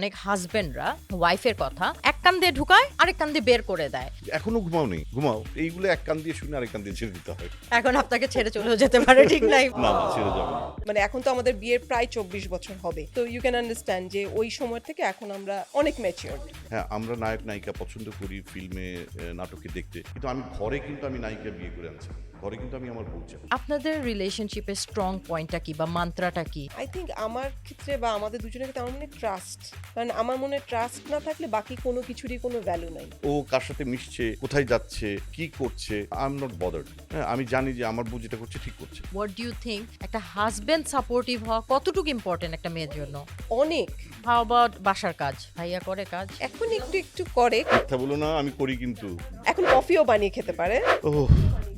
অনেক হাজবেন্ডরা ওয়াইফের কথা এক কান দিয়ে ঢুকায় আরেক কান দিয়ে বের করে দেয়। এখনো ঘুমাওনি? ঘুমাও। এইগুলো এক কান দিয়ে শুনে আরেক কান দিয়ে ছেড়ে দিতে হয়। এখন আপনাকে ছেড়ে চলেও যেতে পারে, ঠিক নাই? না না, ছেড়ে যাবে না। মানে এখন তো আমাদের বিয়ের প্রায় 24 বছর হবে, তো ইউ ক্যান আন্ডারস্ট্যান্ড যে ওই সময় থেকে এখন আমরা অনেক ম্যাচিওর। হ্যাঁ, আমরা নায়ক নায়িকা পছন্দ করি ফিল্মে, নাটকে দেখতে, কিন্তু আমি ঘরে কিন্তু আমি নায়িকা বিয়ে করে আনছি। ঘরে কিন্তু আমি আমার বউ চাই। আপনাদের রিলেশনশিপের স্ট্রং পয়েন্টটা কি বা মান্ত্রাটা কি? আই থিঙ্ক আমার ক্ষেত্রে বা আমাদের দুজনের ক্ষেত্রে আমার মনে ট্রাস্ট, কারণ আমার মনে ট্রাস্ট না থাকলে বাকি কোনো কিছুরই কোনো ভ্যালু নাই। ও কার সাথে মিশছে, কোথায় যাচ্ছে, কি করছে, আই এম নট বদার্ড। হ্যাঁ, আমি জানি যে আমার বউ যেটা করছে ঠিক করছে। হোয়াট ডু ইউ থিঙ্ক একটা হাজবেন্ড সাপোর্টিভ হওয়া কতটুকু ইম্পর্টেন্ট একটা মেয়ের জন্য? অনেক। হাউ অ্যাবাউট বাসার কাজ? ভাইয়া করে কাজ? এখন একটু একটু করে, কথা বলো না, আমি করি কিন্তু। এখন কফিও বানিয়ে খেতে পারে। ওহ,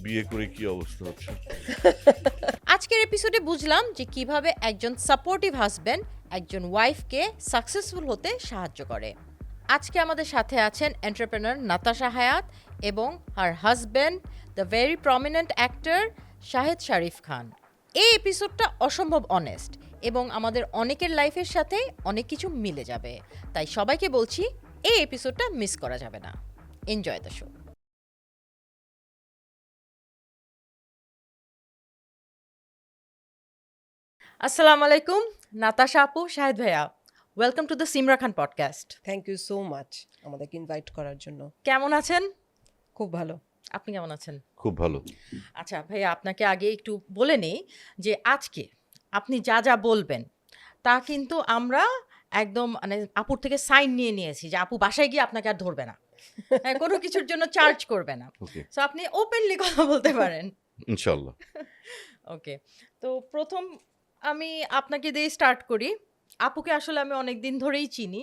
বিয়ে করে কি অবস্থা হচ্ছে। আজকের এপিসোডে বুঝলাম যে কিভাবে একজন সাপোর্টিভ হাজবেন্ড একজন ওয়াইফকে সাকসেসফুল হতে সাহায্য করে। আজকে আমাদের সাথে আছেন এন্টারপ্রেনার নাতাশা হায়াত এবং her husband the very prominent actor Shahed Sharif Khan. এই এপিসোডটা অসম্ভব অনেস্ট এবং আমাদের অনেকের লাইফের সাথে অনেক কিছু মিলে যাবে, তাই সবাইকে বলছি এই এপিসোডটা মিস করা যাবে না। Enjoy the show. আসসালামু আলাইকুম নাতাশা আপু, শাহেদ ভাইয়া, welcome to the Simra Khan podcast. Thank you so much আমাদেরকে ইনভাইট করার জন্য। কেমন আছেন? খুব ভালো। আপনি কেমন আছেন? খুব ভালো। আচ্ছা ভাইয়া, আপনাকে আগে একটু বলে নেই যে আজকে আপনি যা যা বলবেন তা কিন্তু আমরা একদম মানে আপুর থেকে সাইন নিয়ে নিয়েছি যে আপু বাসায় গিয়ে আপনাকে আর ধরবে না, হ্যাঁ, কোনো কিছুর জন্য চার্জ করবে না। ওকে, সো আপনি ওপেনলি কথা বলতে পারেন। ইনশাআল্লাহ। ওকে, তো প্রথম আমি আপনাকে দিয়ে স্টার্ট করি। আপুকে আসলে আমি অনেক দিন ধরেই চিনি,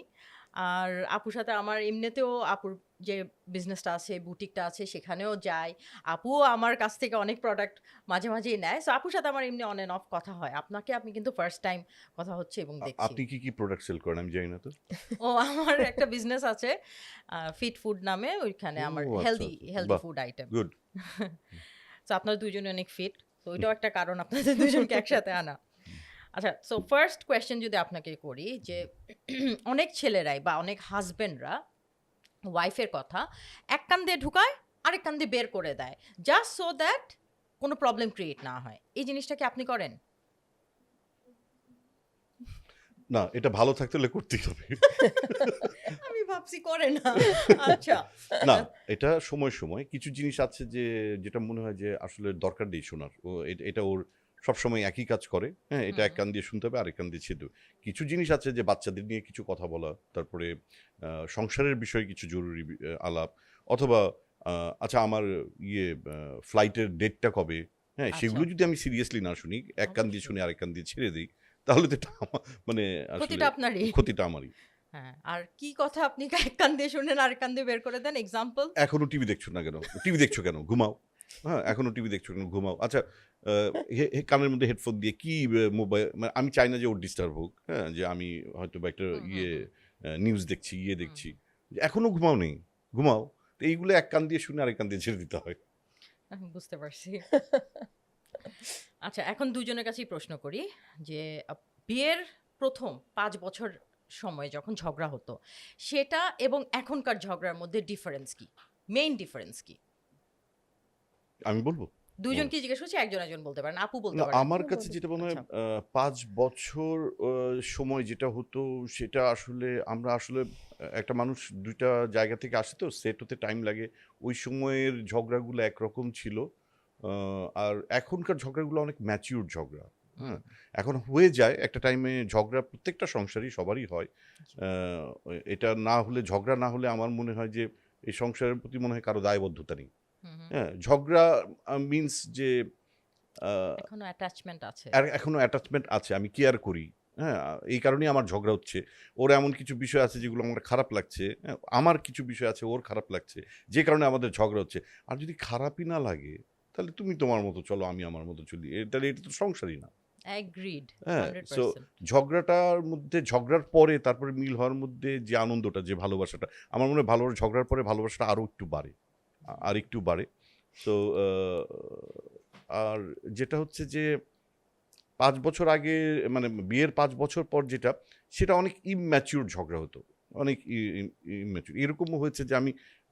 আর আপুর সাথে আমার এমনিতেও আপুর যে বিজনেসটা আছে, বুটিকটা আছে, সেখানেও যাই। আপুও আমার কাছ থেকে অনেক প্রোডাক্ট মাঝে মাঝেই নেয়। সো আপুর সাথে আমার এমনি অন অ্যান্ড অফ কথা হয়। আপনাকে আমি কিন্তু ফার্স্ট টাইম কথা হচ্ছে এবং দেখছি। আপনি কি কি প্রোডাক্ট সেল করেন আমি জানি না তো। ও আমার একটা বিজনেস আছে ফিট ফুড নামে, ওইখানে আমার ও, আচ্ছা, হেলদি আচ্ছা। বাহ, ফুড আইটেম। গুড। সো আপনারা দুজনে অনেক ফিট, তো ওইটাও একটা কারণ আপনাদের দুজনকে একসাথে আনা। আচ্ছা, সো ফার্স্ট কোয়েশ্চেন যদি আপনাকে করি যে অনেক ছেলেরাই বা অনেক হাজবেন্ডরা ওয়াইফের কথা এক কান দিয়ে ঢুকায় আরেক কান দিয়ে বের করে দেয়, জাস্ট সো দ্যাট কোনো প্রবলেম ক্রিয়েট না হয়। এই জিনিসটা কি আপনি করেন? না, এটা ভালো থাকতে হলে করতেই হবে। আমি ভাবছি করে না। আচ্ছা, না, এটা সময় সময় কিছু জিনিস আছে যে যেটা মনে হয় যে আসলে দরকার নেই শোনার। ও এটা ওর সবসময় একই কাজ করে। হ্যাঁ, এটা এক কান দিয়ে শুনতে হবে, আরেক কান দিয়ে ছেড়ে দেবে। কিছু জিনিস আছে যে বাচ্চাদের নিয়ে কিছু কথা বলা, তারপরে সংসারের বিষয়ে কিছু জরুরি আলাপ, অথবা আচ্ছা আমার ফ্লাইটের ডেটটা কবে, হ্যাঁ, আচ্ছা। সেগুলো যদি আমি সিরিয়াসলি না শুনি, এক কান দিয়ে শুনে আরেক কান দিয়ে ছেড়ে দিই, তাহলে তো এটা মানে আসলে ক্ষতিটা আপনারই। ক্ষতিটা আমারই। হ্যাঁ, আর কি কথা আপনি এক কান দিয়ে শুনেন আরেক কান দিয়ে বের করে দেন? এক্সাম্পল? এখনো টিভি দেখছো না কেন? টিভি দেখছো কেন? ঘুমাও। হ্যাঁ, এখনো টিভি দেখছো কেন? ঘুমাও। আচ্ছা, আ কানের মধ্যে হেডফোন দিয়ে কি মোবাইল, মানে আমি চাই না যে ওর ডিস্টার্ব হোক। হ্যাঁ? যে আমি হয়তোবা একটা নিউজ দেখছি, দেখছি। এখনো ঘুমাওনি? ঘুমাও। তো এইগুলো এক কান দিয়ে শুনে আরেক কান দিয়ে ছেড়ে দিতে হয়। বুঝতে পারছি। আচ্ছা, এখন দুজনের কাছেই প্রশ্ন করি যে বিয়ের প্রথম ৫ বছর সময় যখন ঝগড়া হতো, সেটা এবং এখনকার ঝগড়ার মধ্যে ডিফারেন্স কি? মেইন ডিফারেন্স কি? আমি বলব? দুজনকেই জিজ্ঞেস করছি, একজন একজন বলতে পারেন। আপু বলতে না, পারেন। আমার কাছে যেটা মনে হয় আচ্ছা। ৫ বছর সময় যেটা হতো সেটা আসলে আমরা আসলে একটা মানুষ ২ টা জায়গা থেকে আসে তো সেট হতে টাইম লাগে। ওই সময়ের ঝগড়াগুলো একরকম ছিল। আ আর এখনকার ঝগড়াগুলো অনেক ম্যাচিউর ঝগড়া। হ্যাঁ? এখন হয়ে যায় একটা টাইমে ঝগড়া, প্রত্যেকটা সংসারই সবারই হয়। আ এটা না হলে, ঝগড়া না হলে আমার মনে হয় যে এই সংসারের প্রতি মনে হয় কারো দায়বদ্ধতা নেই। হুম, হুম। হ্যাঁ? ঝগড়া মিনস যে আ এখনো অ্যাটাচমেন্ট আছে। এখনো অ্যাটাচমেন্ট আছে। আমি কেয়ার করি। হ্যাঁ? এই কারণেই আমার ঝগড়া হচ্ছে। ওর এমন কিছু বিষয় আছে যেগুলো আমার খারাপ লাগছে। হ্যাঁ? আমার কিছু বিষয় আছে ওর খারাপ লাগছে। যে কারণে আমাদের ঝগড়া হচ্ছে। আর যদি খারাপই না লাগে, তাহলে তুমি তোমার মতো চলো, আমি আমার মতো চলি। তাহলে এটা তো সংসারই না। এগ্রিড হ্যাঁ? সো 100%। ঝগড়াটার মধ্যে, ঝগড়ার পরে তারপরে মিল হওয়ার মধ্যে যে আনন্দটা, যে ভালোবাসাটা, আমার মনে হয় ঝগড়ার পরে ভালোবাসাটা আরো একটু বাড়ে। আরেকটু বাড়ে। সো আ আর যেটা হচ্ছে যে ৫ বছর আগে, মানে বিয়ের ৫ বছর পর যেটা, সেটা অনেক ইম্যাচিউর ঝগড়া হতো, অনেক ইম্যাচিউর। এরকমও হয়েছে যে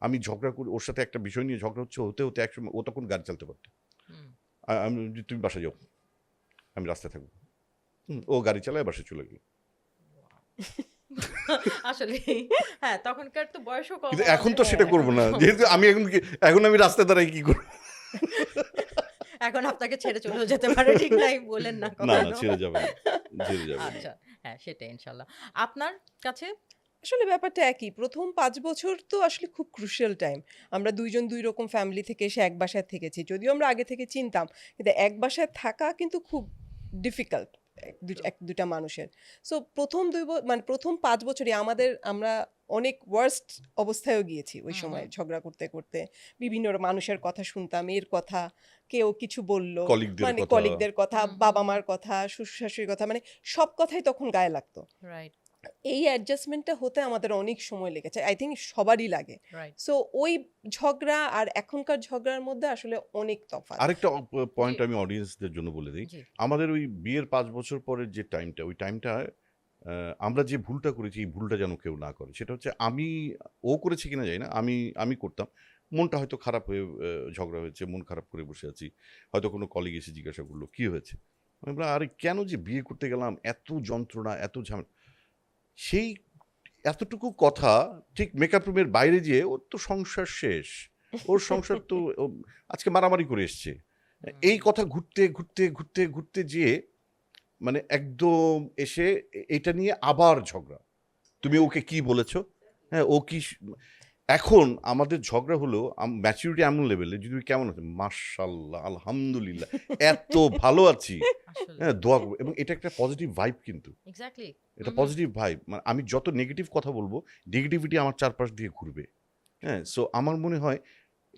আমি ঝগড়া করি ওর সাথে, একটা বিষয় নিয়ে ঝগড়া হতে হতে একসময় ও তখন গাড়ি চালাতে পারতো। হুম। আমি তুমি বাসায় যাও, আমি রাস্তায় থাকবো। ও গাড়ি চালায় বাসায় চলে গেল। আসলে হ্যাঁ, তখনকার তো বয়সও কম কিন্তু এখন আমাদের। তো সেটা করবো না, যেহেতু আমি এখন আমি রাস্তায় দাঁড়াই কি করবো? এখন আপনাকে ছেড়ে চলেও যেতে পারে, ঠিক নাই বলেন না না কখনো। ছেড়ে যাবে না, ছেড়ে যাবে না। আচ্ছা, হ্যাঁ সেটাই ইনশাল্লাহ। আপনার কাছে? আসলে ব্যাপারটা একই। ১ম ৫ বছর তো আসলে খুব ক্রুশিয়াল টাইম। আমরা ২ জন ২ রকম ফ্যামিলি থেকে এসে এক বাসায় থেকেছি। যদিও আমরা আগে থেকে চিনতাম, কিন্তু এক বাসায় থাকা কিন্তু খুব ডিফিকাল্ট ১-২টা মানুষের। সো ১ম ২ মানে ১ম ৫ বছরই আমরা অনেক ওয়ার্স্ট অবস্থায়ও গিয়েছি ওই হুম, সময় হুম। ঝগড়া করতে, করতে। বিভিন্ন মানুষের কথা শুনতাম, এর কথা, কেউ কিছু বলল, কলিগদের মানে কথা। কলিগদের কথা, হুম, হুম, বাবা-মার কথা, শ্বশুর-শাশুড়ির কথা, মানে সব কথাই তখন গায়ে লাগতো। রাইট, এই অ্যাডজাস্টমেন্টটা হতে আমাদের অনেক সময় লেগেছে। আই থিংক সবারই লাগে। রাইট। সো ওই ঝগড়া আর এখনকার ঝগড়ার মধ্যে আসলে অনেক তফাৎ। আরেকটা পয়েন্ট জি, আমি অডিয়েন্সদের জন্য বলে দিই। জি। আমাদের ওই বিয়ের ৫ বছর পরের যে টাইমটা, ওই টাইমটা আমরা যে ভুলটা করেছি, এই ভুলটা যেন কেউ না করে। সেটা হচ্ছে ও করেছে কিনা জানি না। আমি করতাম। মনটা হয়তো খারাপ হয়ে ঝগড়া হয়েছে, মন খারাপ করে বসে আছি। হয়তো কোনো কলিগ এসে জিজ্ঞাসা করলো, "কি হয়েছে?" আমি বললাম, "আরে কেন যে বিয়ে করতে গেলাম? এত যন্ত্রণা, এত ঝামেলা।" সেই এতটুকু কথা ঠিক মেকআপ রুমের বাইরে যেয়ে ওর তো সংসার শেষ। ওর সংসার তো আজকে মারামারি করে এসছে। এই কথা ঘুরতে যেয়ে মানে একদম এসে এটা নিয়ে আবার ঝগড়া। তুমি ওকে কি বলেছো? হ্যাঁ, ও কি এখন আমাদের ঝগড়া হলো ম্যাচুরিটি এমন লেভেলে, যদি কেমন আছে? মাশাআল্লাহ, আলহামদুলিল্লাহ, এত ভালো আছি। আসলে হ্যাঁ, দোয়া করব। এবং এটা একটা পজিটিভ ভাইব কিন্তু। এক্স্যাক্টলি। এটা পজিটিভ ভাইব। মানে আমি যত নেগেটিভ কথা বলবো, নেগেটিভিটি আমার চারপাশ দিয়ে ঘুরবে। হ্যাঁ? সো আমার মনে হয়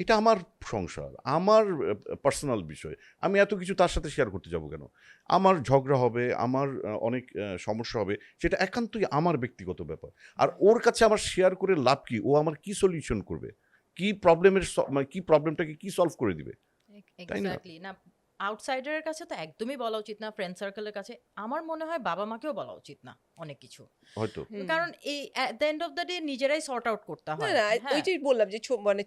এটা আমার সংসার, আমার পার্সোনাল বিষয়। আমি এত কিছু তার সাথে শেয়ার করতে যাবো কেন? আমার ঝগড়া হবে, আমার অনেক সমস্যা হবে। সেটা একান্তই আমার ব্যক্তিগত ব্যাপার। আর ওর কাছে আমার শেয়ার করে লাভ কি? ও আমার কি সলিউশন করবে? কি প্রবলেমের মানে কি প্রবলেমটাকে কি সলভ করে দিবে? তাই না? এক্স্যাক্টলি। না, আউটসাইডারের কাছে তো একদমই বলা উচিত না, ফ্রেন্ড সার্কেলের কাছে। আমার মনে হয় বাবা-মাকেও বলা উচিত না অনেক কিছু। হয়তো। হুম। কারণ এই at the end of the day নিজেরাই সর্ট আউট করতে না, হয়। না, হ্যাঁ, ওইটাই বললাম যে মানে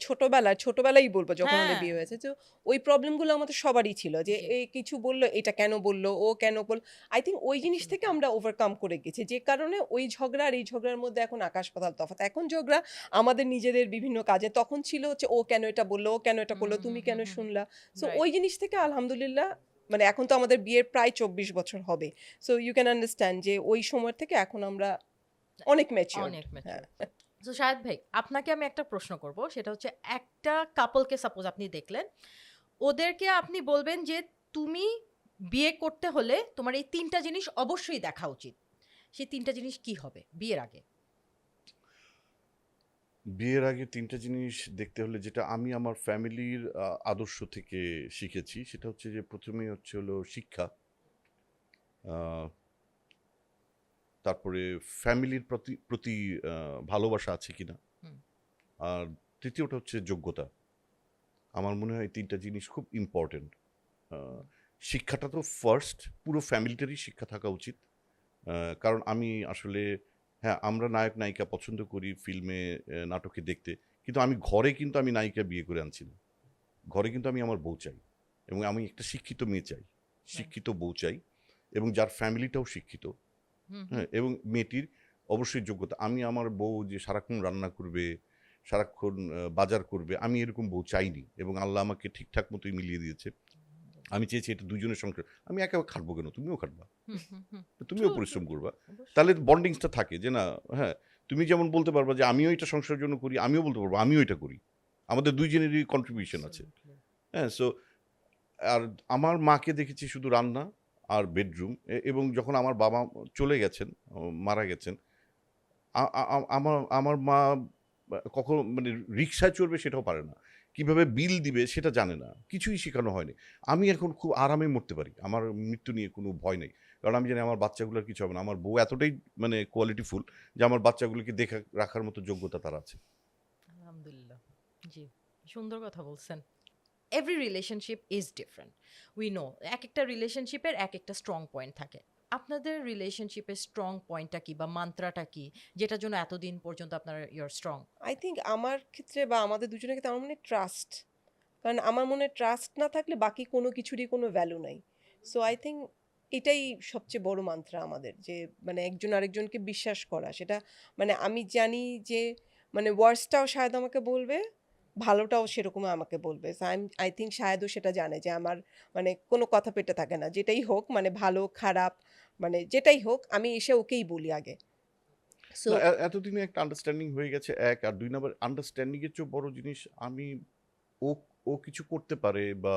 ছোটবেলাই বলব যখন আমাদের হ্যাঁ, বিয়ে হয়েছে। তো ওই প্রবলেমগুলো আমাদের সবারই ছিল যে জি, এই কিছু বলল, এটা কেন বলল, ও কেন বলল। আই থিংক ওই জিনিস থেকে অ্যাবসোলিউটলি। আমরা ওভারকাম করে গেছি। যে কারণে ওই ঝগড়া আর এই ঝগড়ার মধ্যে এখন আকাশ পাতাল তফাৎ। এখন ঝগড়া আমাদের নিজেদের বিভিন্ন কাজে। তখন ছিল হচ্ছে ও কেন এটা বলল, ও কেন এটা হুম, করল, হুম, তুমি হুম, কেন হুম, শুনলা। So right. ওই জিনিস থেকে আলহামদুলিল্লাহ, মানে এখন তো আমাদের বিয়ের প্রায় ২৪ বছর হবে। সো ইউ ক্যান আন্ডারস্ট্যান্ড যে ওই সময় থেকে এখন আমরা অনেক ম্যাচিউরড। অনেক হ্যাঁ। ম্যাচিউর। তো শাহেদ ভাই, আপনাকে আমি একটা প্রশ্ন করব। সেটা হচ্ছে, একটা কাপলকে সাপোজ আপনি দেখলেন। ওদেরকে আপনি বলবেন যে, "তুমি বিয়ে করতে হলে তোমার এই ৩ টা জিনিস অবশ্যই দেখা উচিত।" সেই ৩ টা জিনিস কি হবে বিয়ের আগে? বিয়ের আগে ৩ টা জিনিস দেখতে হলে, যেটা আমি আমার ফ্যামিলির আদর্শ থেকে শিখেছি, সেটা হচ্ছে যে ১ম এই হচ্ছে হলো শিক্ষা। আ তারপরে ফ্যামিলির প্রতি প্রতি আ ভালোবাসা আছে কিনা? হুম, আর ৩য়টা হচ্ছে যোগ্যতা। আমার মনে হয় এই ৩ টা জিনিস খুব ইম্পোর্টেন্ট। আ শিক্ষাটা তো ফার্স্ট, পুরো ফ্যামিলিটারই শিক্ষা থাকা উচিত। কারণ আমি আসলে, হ্যাঁ, আমরা নায়ক-নায়িকা পছন্দ করি ফিল্মে, নাটকে দেখতে। কিন্তু ঘরে কিন্তু আমি নায়িকা বিয়ে করে আনছি না। ঘরে কিন্তু আমি আমার বউ চাই। এবং আমি একটা শিক্ষিত মেয়ে চাই। রাইট। শিক্ষিত বউ চাই এবং যার ফ্যামিলিটাও শিক্ষিত। হুম, হুম। হ্যাঁ? এবং মেয়েটির অবশ্যই যোগ্যতা। আমি আমার বউ যে সারাক্ষণ রান্না করবে, সারাক্ষণ বাজার করবে, আমি এরকম বউ চাইনি এবং আল্লাহ আমাকে ঠিকঠাক মতোই মিলিয়ে দিয়েছে। আমি চেয়েছি এটা দুজনের সংসার। আমি একা খাটবো কেন? তুমিও খাটবা। হুম, হুম, হুম। তুমিও ট্রু, ট্রু, পরিশ্রম ট্রু। করবা। অবশ্যই। তাহলে বন্ডিংসটা থাকে যে না, হ্যাঁ, তুমি যেমন বলতে পারবা যে আমিও এটা সংসারের জন্য করি, আমিও বলতে পারবো আমিও এটা করি। আমাদের ২ জনেরই কন্ট্রিবিউশন আছে। অ্যাবসোলিউটলি। হ্যাঁ? সো আর আমার মাকে দেখেছি শুধু রান্না আর বেডরুম, এবং যখন আমার বাবা চলে গেছেন, মারা গেছেন, আ আ আ আমার আমার মা কখনো মানে রিক্সায় চড়বে সেটাও পারে না। কিভাবে বিল দিবে সেটা জানে না। কিছুই শেখানো হয়নি। আমি এখন খুব আরামে মরতে পারি। আমার মৃত্যু নিয়ে কোনো ভয় নেই। কারণ আমি জানি আমার বাচ্চাগুলোর কিছু হবে না। আমার বউ এতটাই মানে কোয়ালিটিফুল যে আমার বাচ্চাগুলোকে রাখার মতো যোগ্যতা তার আছে। আলহামদুলিল্লাহ। জি, সুন্দর কথা বলছেন। Every relationship is different. We know একেকটা রিলেশনশিপের একেকটা স্ট্রং পয়েন্ট থাকে। আপনাদের রিলেশনশিপের স্ট্রং পয়েন্টটা কি বা মান্ত্রাটা কি যেটার জন্য এতদিন পর্যন্ত আপনার ইউর স্ট্রং? আই থিঙ্ক আমার ক্ষেত্রে বা আমাদের দুজনের ক্ষেত্রে আমার মনে হয় ট্রাস্ট। কারণ আমার মনে হয় ট্রাস্ট না থাকলে বাকি কোনো কিছুরই কোনো ভ্যালু নাই। সো আই থিঙ্ক এটাই সবচেয়ে বড় মান্ত্রা আমাদের, যে মানে একজন আরেকজনকে বিশ্বাস করা। সেটা মানে আমি জানি যে মানে ওয়ার্স্টটাও শায়দ আমাকে বলবে, ভালোটাও সেরকমই আমাকে বলবে। সো আই থিঙ্ক শায়দও সেটা জানে যে আমার মানে কোনো কথা পেটে থাকে না। যেটাই হোক মানে ভালো খারাপ মানে যেটাই হোক আমি এসে ওকেই বলি আগে। সো না, এতদিনে একটা আন্ডারস্ট্যান্ডিং হয়ে গেছে এক, আর দুই নাম্বার আন্ডারস্ট্যান্ডিং এর চেয়ে বড় জিনিস ও ও কিছু করতে পারে বা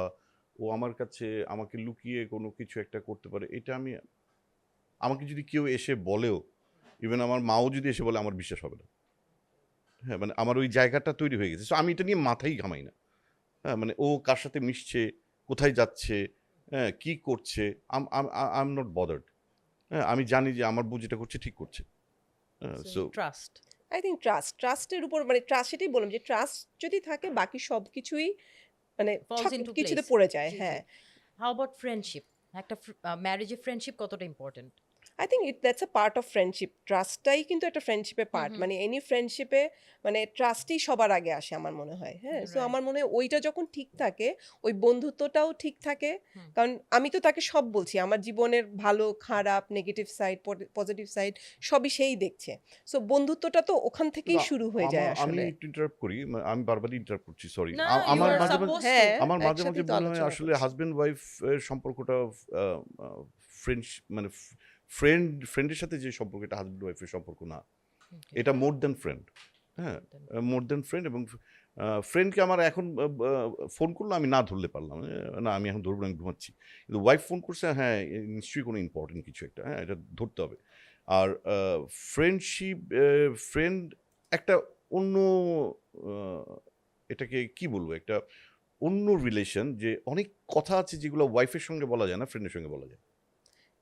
ও আমার কাছে আমাকে লুকিয়ে কোনো কিছু একটা করতে পারে, এটা আমাকে যদি কেউ এসে বলেও, ইভেন আমার মাও যদি এসে বলে, আমার বিশ্বাস হবে না। হ্যাঁ, মানে আমার ওই জায়গাটা তৈরি হয়ে গেছে, সো আমি এটা নিয়ে মাথাই ঘামাই না। হ্যাঁ, মানে ও কার সাথে মিশছে, কোথায় যাচ্ছে, হ্যাঁ, কি করছে, আই এম নট বদার্ড। হ্যাঁ, আমি জানি যে আমার বউ যেটা করছে ঠিক করছে। So trust. আই থিঙ্ক ট্রাস্টের উপর মানে ট্রাস্ট, সেটাই বললাম যে ট্রাস্ট যদি থাকে বাকি সব কিছুই মানে ফলস ইনটু কিছুতে প্লেস। পড়ে যায়। জি, জি। হ্যাঁ, হাউ অ্যাবাউট ফ্রেন্ডশিপ? একটা ম্যারেজে ফ্রেন্ডশিপ কতটা important? I think that's a part of friendship. ট্রাস্টটাই কিন্তু একটা ফ্রেন্ডশিপের হুম, পার্ট। হুম। মানে এনি ফ্রেন্ডশিপে মানে ট্রাস্টই সবার আগে আসে আমার মনে হয়। হ্যাঁ, সো রাইট। আমার মনে হয় ওইটা যখন ঠিক থাকে, ওই বন্ধুত্বটাও ঠিক থাকে। হুম। কারণ আমি তো তাকে সব বলছি, আমার জীবনের ভালো খারাপ নেগেটিভ সাইড পজিটিভ সাইড সবই সেই দেখছে। সো বন্ধুত্বটা তো ওখান থেকেই না, শুরু হয়ে যায় আমি আসলে। একটু ইন্টারাপ্ট করি, আমি বারবারই ইন্টারাপ্ট করছি, সরি। না, ইউ আমার আর মাঝে মাঝে সাপোজ টু। হ্যাঁ, আমার মাঝে মাঝে একসাথেই তো মনে হয় আলোচনা আসলে করছি। হাজবেন্ড ওয়াইফ এর সম্পর্কটা ফ্রেন্ড, মানে ফ্রেন্ডের সাথে যে সম্পর্ক, এটা হাজবেন্ড ওয়াইফের সম্পর্ক না, এটা মোর দেন ফ্রেন্ড। হ্যাঁ, মোর দেন ফ্রেন্ড। এবং ফ্রেন্ডকে আমার এখন ফোন করলো, আমি না ধরলে পারলাম না, আমি এখন ধরবো না, আমি ঘুমাচ্ছি। কিন্তু ওয়াইফ ফোন করছে, হ্যাঁ, নিশ্চয়ই কোনো ইম্পর্টেন্ট কিছু একটা, হ্যাঁ, এটা ধরতে হবে। আর ফ্রেন্ডশিপ, ফ্রেন্ড একটা অন্য, আহ, এটাকে কি বলবো, একটা অন্য রিলেশন, যে অনেক কথা আছে যেগুলো ওয়াইফের সঙ্গে বলা যায় না, ফ্রেন্ডের সঙ্গে বলা যায়।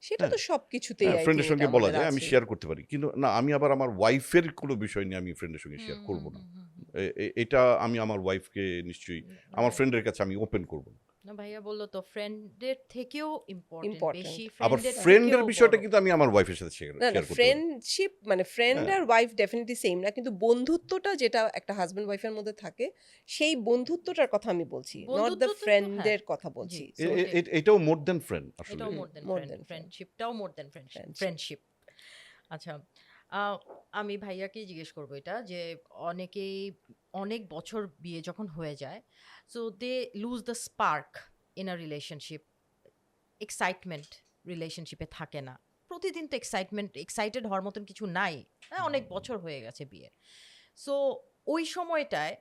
সেটা হ্যাঁ, তো সবকিছুতেই আই ফ্রেন্ডের থিঙ্ক এটা সঙ্গে বলা আমাদের যায়, আমি আছে। শেয়ার করতে পারি, কিন্তু না, আমি আবার আমার ওয়াইফের কোনো বিষয় নিয়ে আমি ফ্রেন্ডের সঙ্গে শেয়ার করব না। এটা আমি আমার ওয়াইফকে নিশ্চয়ই, আমার ফ্রেন্ডের কাছে আমি ওপেন করব না। না, ভাইয়া বললো তো ফ্রেন্ডের থেকেও ইম্পর্টেন্ট, ইম্পর্টেন্ট। বেশি আবার ফ্রেন্ডের ফ্রেন্ডের থেকেও বিষয়টা বড়। কিন্তু আমি আমার ওয়াইফের সাথে শেয়ার না, করতে পারি। ফ্রেন্ডশিপ মানে ফ্রেন্ড হ্যাঁ, আর ওয়াইফ ডেফিনিটলি সেম না, কিন্তু বন্ধুত্বটা যেটা একটা হাজব্যান্ড ওয়াইফের মধ্যে থাকে, সেই বন্ধুত্বটার কথা আমি বলছি, নট দ্য বন্ধুত্ব তো হ্যাঁ, ফ্রেন্ডের কথা জি, বলছি। so ওটাই। এটাও মোর দেন ফ্রেন্ড আসলে। এটাও মোর দেন more ফ্রেন্ড, than friend. ফ্রেন্ডশিপটাও মোর দেন ফ্রেন্ডশিপ। Friendship. ফ্রেন্ডশিপ। আচ্ছা, আমি ভাইয়াকেই জিজ্ঞেস করবো এটা যে অনেকেই অনেক বছর বিয়ে যখন হয়ে যায়, so they lose the spark in a relationship. Excitement রিলেশনশিপে থাকে না। প্রতিদিন তো এক্সাইটেড হওয়ার মতন কিছু নাই। হ্যাঁ, অনেক বছর হয়ে গেছে বিয়ে। সো ওই সময়টায়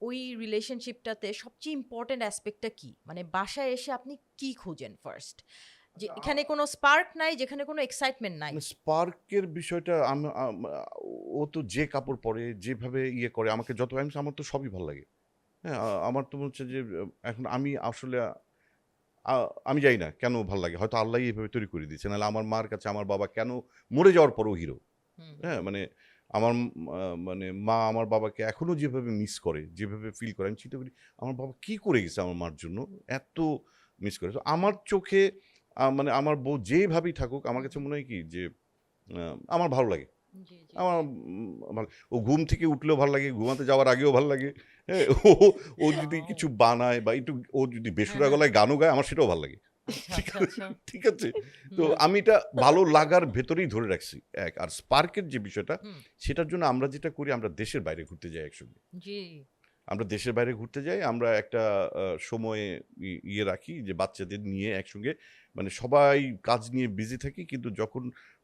ওই রিলেশনশিপটাতে সবচেয়ে ইম্পর্টেন্ট অ্যাসপেক্টটা কি? মানে বাসায় এসে আপনি কি খুঁজেন ফার্স্ট? যে এখানে কোনো স্পার্ক নাই, যেখানে কোনো এক্সাইটমেন্ট নাই। স্পার্কের বিষয়টা ও তো যে কাপড় পরে, যেভাবে ইয়ে করে, আমাকে যত আমার তো সবই ভালো লাগে। হ্যাঁ, আমার তো মনে হচ্ছে যে এখন আমি আসলে আমি জানি না কেন ভালো লাগে, হয়তো আল্লাহই এভাবে তৈরি করে দিয়েছে, নাহলে আমার মার কাছে আমার বাবা কেন মরে যাওয়ার পরও হিরো। হুম, হ্যাঁ, মানে আমার মানে মা আমার বাবাকে এখনো যেভাবে মিস করে, যেভাবে ফিল করে, আমি চিন্তা করি আমার বাবা কি করে গেছে আমার মার জন্য, এত মিস করে। তো আমার চোখে মানে আমার বউ যেভাবেই থাকুক, আমার কাছে মনে হয় কি যে আমার ভালো লাগে। জি, জি, আমার জি। ভালো, ও ঘুম থেকে উঠলেও ভালো লাগে, ঘুমাতে যাওয়ার আগেও ভালো লাগে। হ্যাঁ, ও যদি কিছু বানায় বা একটু, ও যদি বেসুরা হ্যাঁ, গলায় গানও গায়, আমার সেটাও ভালো লাগে। আচ্ছা, ঠিক আচ্ছা, আছে, আচ্ছা। ঠিক আছে। তো হুম, আমি এটা ভালো লাগার ভেতরেই ধরে রাখছি এক। আর স্পার্কের যে বিষয়টা, হুম, সেটার জন্য আমরা যেটা করি, আমরা দেশের বাইরে ঘুরতে যাই একসঙ্গে। জি। আমরা দেশের বাইরে ঘুরতে যাই, আমরা একটা সময়ে ইয়ে রাখি যে বাচ্চাদের নিয়ে একসঙ্গে, মানে সবাই কাজ নিয়ে বিজি থাকি, কিন্তু যখন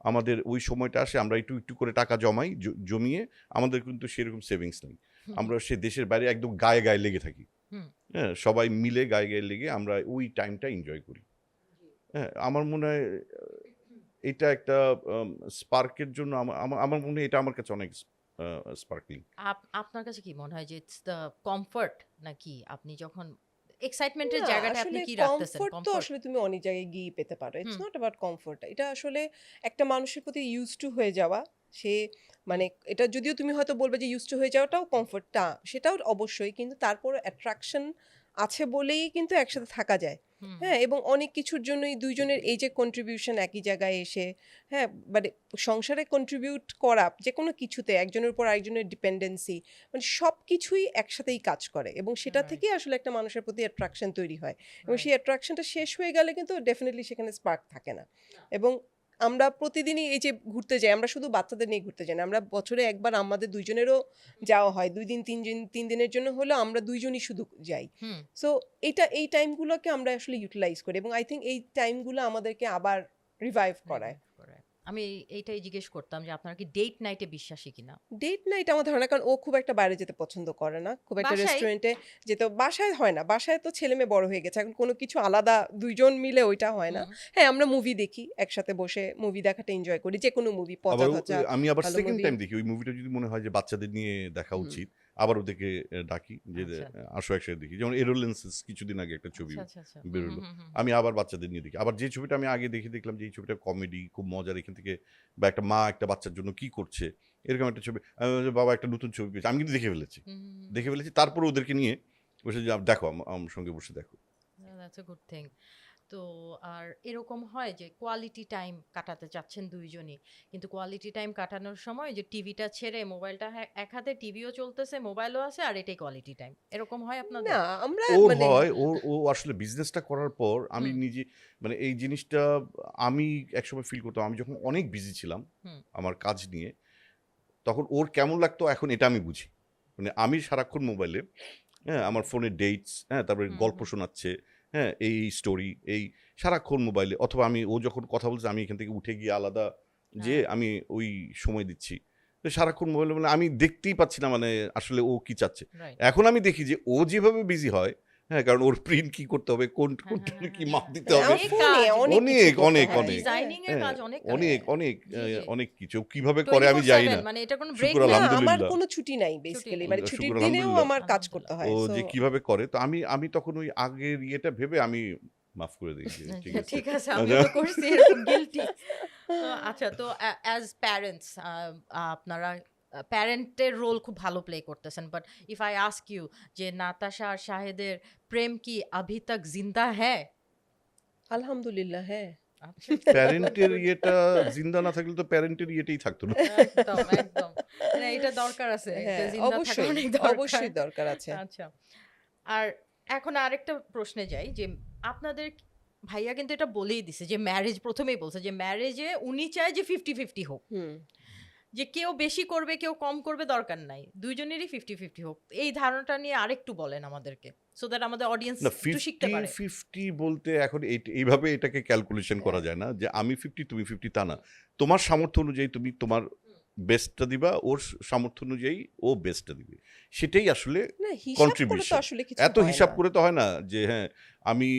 আমাদের ওই সময়টা আসে, আমরা একটু একটু করে টাকা জমাই, জমিয়ে, আমাদের কিন্তু সেরকম সেভিংস নেই, আমরা সে দেশের বাইরে একদম গায়ে গায়ে লেগে থাকি। হুম, হ্যাঁ, সবাই মিলে গায়ে গায়ে লেগে আমরা ওই টাইমটা এনজয় করি। হ্যাঁ, আমার মনে হয় এটা একটা স্পার্কের জন্য আমার মনে হয় এটা আমার কাছে অনেক স্পার্কলিং। আপনার কাছে কি মনে হয় যে ইটস দ্য কমফর্ট, নাকি আপনি যখন এক্সাইটমেন্টের না, জায়গাটা আপনি আসলে কি রাখতেছেন? কমফোর্ট তো কমফর্ট। আসলে তুমি অনেক জায়গায় গিয়ে পেতে পারো। It's hmm, not about comfort. এটা আসলে একটা মানুষের প্রতি ইউজড টু হয়ে যাওয়া। সে মানে এটা যদিও তুমি হয়তো বলবে যে ইউজড টু হয়ে যাওয়াটাও কমফোর্ট, সেটাও অবশ্যই, কিন্তু তারপর অ্যাট্রাকশন আছে বলেই কিন্তু একসাথে থাকা যায়। হুম, হ্যাঁ, এবং অনেক কিছুর জন্যই দুইজনের এই যে কন্ট্রিবিউশন একই জায়গায় এসে, হ্যাঁ, মানে সংসারে কন্ট্রিবিউট করা যে কোনো কিছুতে একজনের উপর আরেকজনের ডিপেন্ডেন্সি, মানে সব কিছুই একসাথেই কাজ করে এবং সেটা Right. থেকেই আসলে একটা মানুষের প্রতি অ্যাট্রাকশন তৈরি হয় এবং Right. সেই অ্যাট্রাকশনটা শেষ হয়ে গেলে কিন্তু ডেফিনেটলি সেখানে স্পার্ক থাকে না। এবং আমরা প্রতিদিনই এই যে ঘুরতে যাই, আমরা শুধু বাচ্চাদের নিয়ে ঘুরতে যাই না, আমরা বছরে একবার আমাদের দুইজনেরও যাওয়া হয়, 2 দিন 3 দিনের জন্য হলেও আমরা দুইজনই শুধু যাই। হুম, সো এই টাইমগুলোকে আমরা আসলে ইউটিলাইজ করি এবং আই থিঙ্ক এই টাইমগুলো আমাদেরকে আবার রিভাইভ করায়। revive করে। আমি এইটাই জিজ্ঞেস করতাম যে আপনারা কি ডেট নাইটে বিশ্বাসী কিনা? ডেট নাইট আমার ধারণা, কারণ ও খুব একটা বাইরে যেতে পছন্দ করে না, খুব একটা বাসায়? রেস্টুরেন্টে যেতে বাসায় হয় না, বাসায় তো ছেলে মেয়ে বড় হয়ে গেছে, এখন কোনো কিছু আলাদা দুইজন মিলে ওইটা হয় না। হুম, হ্যাঁ, আমরা মুভি দেখি, একসাথে বসে মুভি দেখাটা এনজয় করি, যে কোনো মুভি, পচা আবার ধচা আমি আবার ভালো সেকেন্ড মুভি। টাইম দেখি ওই মুভিটা যদি মনে হয় যে বাচ্চাদের নিয়ে দেখা হুম। উচিত, আবার ওদেরকে ডাকি যে আচ্ছা। আসো একসাথে দেখি। যেমন এরোলেন্সেস কিছুদিন আগে একটা ছবি আচ্ছা, আচ্ছা, আচ্ছা। হুম, বেরোলো, হুম, হুম, আমি আবার বাচ্চাদের নিয়ে দেখি। আবার যে ছবিটা আমি আগে দেখে দেখলাম যে এই ছবিটা কমেডি খুব মজার, এখান থেকে বা একটা মা একটা বাচ্চার জন্য কি করছে এরকম একটা ছবি, আমি বললাম, বাবা একটা নতুন ছবি পেয়েছি, আমি কিন্তু দেখে ফেলেছি, হুম, হুম, হুম। দেখে ফেলেছি তারপরে ওদেরকে নিয়ে বসে যে দেখো আমার সঙ্গে বসে দেখো। That's a good thing. তো আর এরকম হয় যে কোয়ালিটি টাইম কাটাতে চাচ্ছেন দুইজনই, কিন্তু কোয়ালিটি টাইম কাটানোর সময় যে টিভিটা ছেড়ে মোবাইলটা এক হাতে, টিভিও চলতেছে, মোবাইলও আছে, আর এটাই কোয়ালিটি টাইম, এরকম হয় আপনাদের? না, আমরা ওর মানে হয় ও আসলে বিজনেসটা করার পর আমি হুম, নিজে মানে এই জিনিসটা আমি একসময় ফিল করতাম, আমি যখন অনেক বিজি ছিলাম হুম, আমার কাজ নিয়ে, তখন ওর কেমন লাগতো এখন এটা আমি বুঝি। মানে আমি সারাক্ষণ মোবাইলে, হ্যাঁ, আমার ফোনে ডেটস, হ্যাঁ, তারপরে হুম, গল্প হুম, শোনাচ্ছে, হ্যাঁ, এই স্টোরি, এই সারাক্ষণ মোবাইলে, অথবা আমি ও যখন কথা বলছে আমি এখান থেকে উঠে গিয়ে আলাদা যে হ্যাঁ, আমি ওই সময় দিচ্ছি, তো সারাক্ষণ মোবাইলে, মানে আমি দেখতেই পাচ্ছি না মানে আসলে ও কি চাচ্ছে। রাইট। এখন আমি দেখি যে ও যেভাবে বিজি হয়, হ্যাঁ, কারণ ওর প্রিন্ট কি করতে হবে, হ্যাঁ, হ্যাঁ, কোনটা কি হ্যাঁ, মাপ হ্যাঁ, দিতে হ্যাঁ, হবে, আমার অনেক ফোনে কাজ, অনেক কিছু অনেক করতে অনেক হয়। অনেক, ডিজাইনিং এর হ্যাঁ, কাজ অনেক কাজ। অনেক অনেক জি, জি। অনেক কিছু কিভাবে করে আমি যাই 24/7, না। মানে এটা কোনো ব্রেক শুক্র নাই। না, আমার আলহামদুলিল্লাহ, কোনো ছুটি নাই ছুটি বেসিক্যালি, নেই। মানে ছুটির শুক্র দিনেও আলহামদুলিল্লাহ। আমার কাজ করতে আলহামদুলিল্লাহ। হয়। ও সো যে কিভাবে করে, তো আমি তখন ওই আগের ইয়েটা ভেবে আমি মাফ করে দিই যে ঠিক আছে। ঠিক আছে, আমিও তো করছি এরকম গিল্টি। আচ্ছা, তো অ্যাজ প্যারেন্টস আপনারা প্যারেন্টের রোল খুব ভালো প্লে করতেছেন, but if I ask you যে নাতাশা আর শাহেদের প্রেম কি আভি তক জিন্দা হ্যায়? আলহামদুলিল্লাহ, হ্যাঁ। আচ্ছা, প্যারেন্টের good. ইয়েটা জিন্দা না থাকলে তো প্যারেন্টের ইয়েটাই থাকতো না। একদম, একদম। না, এটা দরকার আছে, এটা হ্যাঁ, জিন্দা থাকা অবশ্যই, অনেক দরকার। অবশ্যই দরকার আছে। আচ্ছা, আর এখন আরেকটা প্রশ্নে যাই যে আপনাদের ভাইয়া কিন্তু এটা বলেই দিছে যে ম্যারেজ, প্রথমেই বলছে যে ম্যারেজে উনি চায় যে 50-50 হোক, হুম। যে কেউ বেশি করবে কেউ কম করবে দরকার নাই, দুইজনেরই 50-50 হোক। এই ধারণাটা নিয়ে আরেকটু বলেন আমাদেরকে, সো দ্যাট আমাদের অডিয়েন্স না, একটু শিখতে পারে। 50-50 বলতে এখন এইভাবে এটাকে ক্যালকুলেশন করা যায় না যে আমি 50 তুমি 50, তা না। তোমার সামর্থ্য অনুযায়ী তুমি তোমার বেস্টটা দিবা, ওর সামর্থ্য অনুযায়ী ও বেস্টটা দিবে, সেটাই আসলে না, হিসাব করে তো কন্ট্রিবিউশন। আসলে কিছু এত হয় হিসাব না। করে তো হয় না যে হ্যাঁ আমি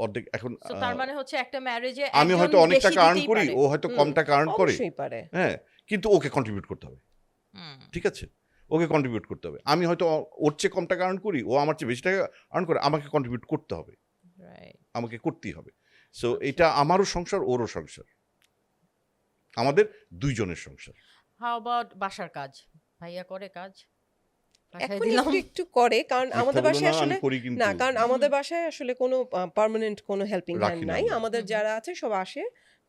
অর্ধেক এখন সো তার মানে হচ্ছে একটা ম্যারেজে আমি একজন হয়তো অনেক বেশি টাকা আর্ন দিতেই করি, পারে। ও হয়তো হুম, কম টাকা আর্ন করে, অবশ্যই পারে। হ্যাঁ, কিন্তু ওকে কন্ট্রিবিউট করতে হবে, হুম, ঠিক আছে, ওকে কন্ট্রিবিউট করতে হবে। আমি হয়তো ওর চেয়ে কম টাকা আর্ন করি, ও আমার চেয়ে বেশি টাকা আর্ন করে, আমাকে কন্ট্রিবিউট করতে হবে, রাইট। আমাকে করতেই হবে। সো আচ্ছা। এটা আমারও সংসার, ওরও সংসার, আমাদের দুইজনের সংসার। হাউ অ্যাবাউট বাসার কাজ? ভাইয়া করে কাজ? পাঠায় এখন দিলাম। একটু একটু করে, কারণ মিথ্যা আমাদের বলবো বাসায় না, আসলে আমি করি কিন্তু না, কারণ আমাদের বাসায় আসলে কোনো পার্মানেন্ট কোনো হেল্পিং হ্যান্ড রাখি না নাই, আমরা। আমাদের হুম, হুম। যারা আছে সব আসে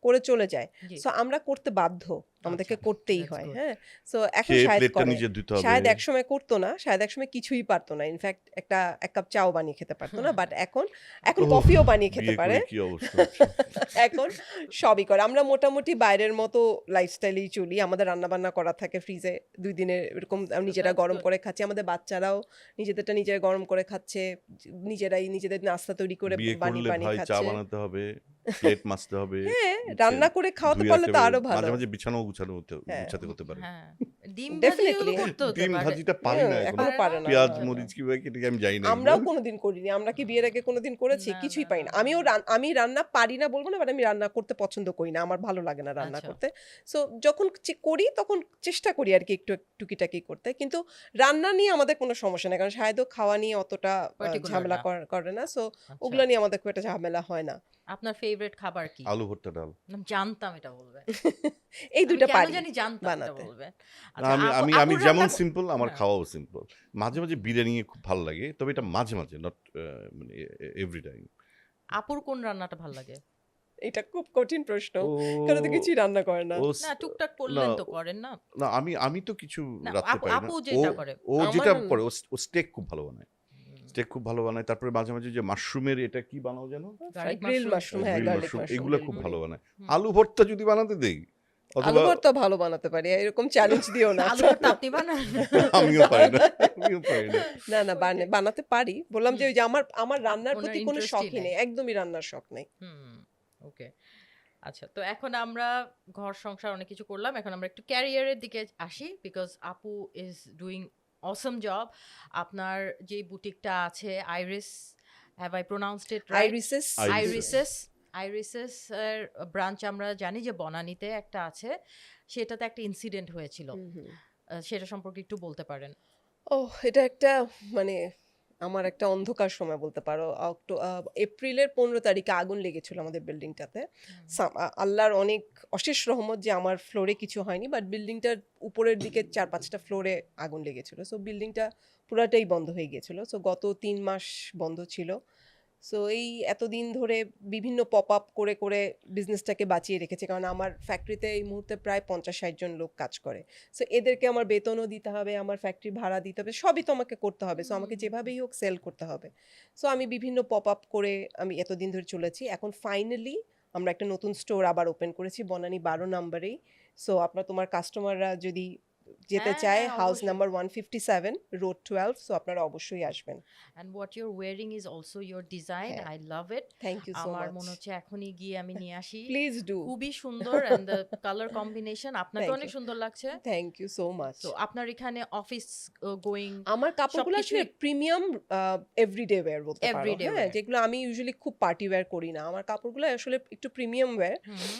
করে চলে যায়। জি। সো আমরা করতে বাধ্য, আমাদেরকে আচ্ছা, করতেই that's হয়। good. হ্যাঁ, সো এখন খেয়ে শায়দ প্লেটটা করে। নিজে ধুতে হবে। শায়দ একসময় করতো না, শায়দ একসময় কিছুই পারতো না, ইনফ্যাক্ট এক কাপ চাও বানিয়ে খেতে পারতো না, বাট এখন ওহ, কফিও বানিয়ে খেতে বিয়ে পারে। করে কি অবস্থা হচ্ছে। এখন সবই করে। আমরা মোটামুটি বাইরের মতো লাইফস্টাইলেই চলি, আমাদের রান্নাবান্না করা থাকে ফ্রিজে 2 দিনের, এরকম নিজেরা that's গরম good. করে খাচ্ছি, আমাদের বাচ্চারাও নিজেদেরটা নিজেরা গরম করে খাচ্ছে, নিজেরাই নিজেদের নাস্তা তৈরি করে বিয়ে বানিয়ে করলে বানিয়ে ভাই চা খাচ্ছে। বানাতে হবে, প্লেট মাজতে হবে, হ্যাঁ, বুঝছেন? রান্না করে খাওয়াতে ধুয়ে পারলে রাখতে তো হবে, আরো ভালো। মাঝে মাঝে বিছানাও হ্যাঁ। গুছাতে হতে পারে। হ্যাঁ, ডিম ভাজি Definitely. এগুলো করতে হতে ডিম পারে। ভাজিটা পারি না হ্যাঁ, এখনো, এখনো পারে না। পেঁয়াজ না, না। মরিচ কিভাবে কেটে আমি জানি না আমরাও এগুলো। কোনোদিন করিনি। আমরা কি বিয়ের আগে কোনোদিন করেছি? না, কিছুই না, পারি না। না, আমি রান্না পারি না বলবো না, বাট আমি রান্না করতে পছন্দ করি না। আমার ভালো লাগে না রান্না আচ্ছা। করতে। সো যখন করি তখন চেষ্টা করি আরকি একটু টুকিটাকি করতে। কিন্তু রান্না নিয়ে আমাদের কোনো সমস্যা নাই। কারণ শায়দও খাওয়া নিয়ে অতটা Particular ঝামেলা না। করে না। সো আচ্ছা। ওগুলা নিয়ে আমাদের খুব একটা ঝামেলা হয় না। আপনার ফেভারিট খাবার কি? আলু ভর্তা ডাল। আমি জানতাম এটা বলবেন। এই আমি 2টা কেন পারি জানি জানতাম এটা বানাতে। বলবেন। না, আচ্ছা, আমি আমি আমি আপুর যেমন রান্না সিম্পল আমার হ্যাঁ। খাওয়াও সিম্পল। মাঝে মাঝে বিরিয়ানি খুব ভালো লাগে, তবে এটা মাঝে মাঝে, নট মানে এভরি টাইম। আপুর কোন রান্নাটা ভাল লাগে? এটা খুব কঠিন প্রশ্ন, ও কারণ তো কিছুই রান্না করে না। ও না স- টুকটাক না করলেন তো, করেন না? না আমি তো কিছু না রাঁধতে আপু পারি না। আপু ও যেটা করে। ও আমার যেটা রান্না- করে ও স্টেক খুব ভালো বানায়। স্টেক খুব ভালো বানায়, তারপরে মাঝে মাঝে যে মাশরুমের এটা কি বানাও যেন, গার্লিক গ্রিল মাশরুম। মাশরুম, হ্যাঁ গ্রিল গার্লিক মাশরুম, মাশরুম এগুলো গ্রিল খুব করি। ভালো বানায়। হুম। আলু ভর্তা যদি বানাতে দেই, আলু অথবা ভর্তা ভালো বানাতে পারি, এরকম চ্যালেঞ্জ দিও না। আলু ভর্তা আপনি বানান? আমিও পারি না, আমিও পারি না। না না বানাতে পারি, বললাম যে ওই যে আমার রান্নার ওনার প্রতি কোনো ইন্টারেস্টই শখই নেই। নেই, একদমই রান্নার শখ নেই। হুম, ওকে। আচ্ছা, তো এখন আমরা ঘর সংসার অনেক কিছু করলাম, এখন আমরা একটু ক্যারিয়ারের দিকে আসি, বিকজ আপু ইজ ডুইং অসম জব। আপনার যে বুটিকটা আছে Iris, have I pronounced it right? Irises Irises. Irises এর ব্রাঞ্চ আমরা জানি যে বনানীতে একটা আছে, সেটাতে একটা ইনসিডেন্ট হয়েছিল। সেটা সম্পর্কে একটু বলতে পারেন? এটা একটা মানে আমার একটা অন্ধকার সময় বলতে পারো। এপ্রিলের 15 তারিখে আগুন লেগেছিল আমাদের বিল্ডিংটাতে। আল্লাহর অনেক অশেষ রহমত যে আমার ফ্লোরে কিছু হয়নি, বাট বিল্ডিংটার উপরের দিকে 4-5টা ফ্লোরে আগুন লেগেছিল। সো বিল্ডিংটা পুরাটাই বন্ধ হয়ে গিয়েছিল। সো গত 3 মাস বন্ধ ছিল। সো এই এতদিন ধরে বিভিন্ন পপ আপ করে করে বিজনেসটাকে বাঁচিয়ে রেখেছে, কারণ আমার ফ্যাক্টরিতে এই মুহূর্তে প্রায় 50-60 জন লোক কাজ করে। সো এদেরকে আমার বেতনও দিতে হবে, আমার ফ্যাক্টরি ভাড়া দিতে হবে, সবই তো আমাকে করতে হবে। সো আমাকে যেভাবেই হোক সেল করতে হবে। সো আমি বিভিন্ন পপ আপ করে আমি এতদিন ধরে চলেছি। এখন ফাইনালি আমরা একটা নতুন স্টোর আবার ওপেন করেছি বনানী 12 নম্বরেই। সো তোমার কাস্টমাররা যদি যেতে হ্যাঁ, চায়, হ্যাঁ, হাউস অবশ্যই। নাম্বার 157 রোড 12, সো আপনারা অবশ্যই আসবেন। And what you're wearing is also your design, হ্যাঁ। I love it. Thank you so আমার মাচ। মনে হচ্ছে এখনই গিয়ে আমি নিয়ে আসি। Please do. খুবই সুন্দর, অ্যান্ড দ্য কালার কম্বিনেশন আপনাকে Thank অনেক you. সুন্দর লাগছে। Thank you so much. তো আপনার এখানে অফিস গোয়িং আমার কাপড়গুলো আসলে সবকিছুই- প্রিমিয়াম এভরিডে ওয়্যার বলতে পারো। Everyday হ্যাঁ, wear। যেগুলো আমি ইউজুয়ালি খুব পার্টি ওয়্যার করি না। আমার কাপড়গুলো আসলে একটু প্রিমিয়াম ওয়্যার।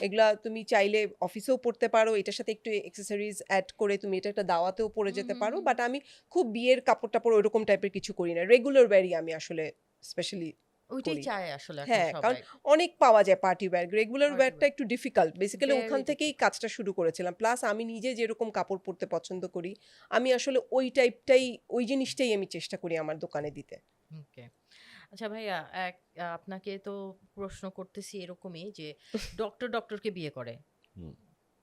এগুলা তুমি চাইলে অফিসেও পরতে পারো, এটার সাথে একটু অ্যাক্সেসরিজ অ্যাড করে তুমি এটা একটা দাওয়াতেও পরে যেতে পারো। বাট আমি খুব বিয়ের কাপড় টাপড় ওইরকম টাইপের কিছু করি না। রেগুলার ওয়্যারই আমি আসলে স্পেশালি ওইটাই করি। চায় আসলে এখন হ্যাঁ, কারণ সবাই। অনেক পাওয়া যায় party wear. Regular Party ওয়্যারটা wear। একটু ডিফিকাল্ট। বেসিক্যালি Very ওখান থেকেই কাজটা শুরু করেছিলাম। প্লাস আমি নিজে যেরকম কাপড় পরতে পছন্দ করি, আমি আসলে ওই টাইপটাই, ওই জিনিসটাই আমি চেষ্টা করি আমার দোকানে দিতে। ওকে। আচ্ছা ভাইয়া, আপনাকে তো প্রশ্ন করতেছি এরকমই যে ডক্টরকে বিয়ে করে, হুম।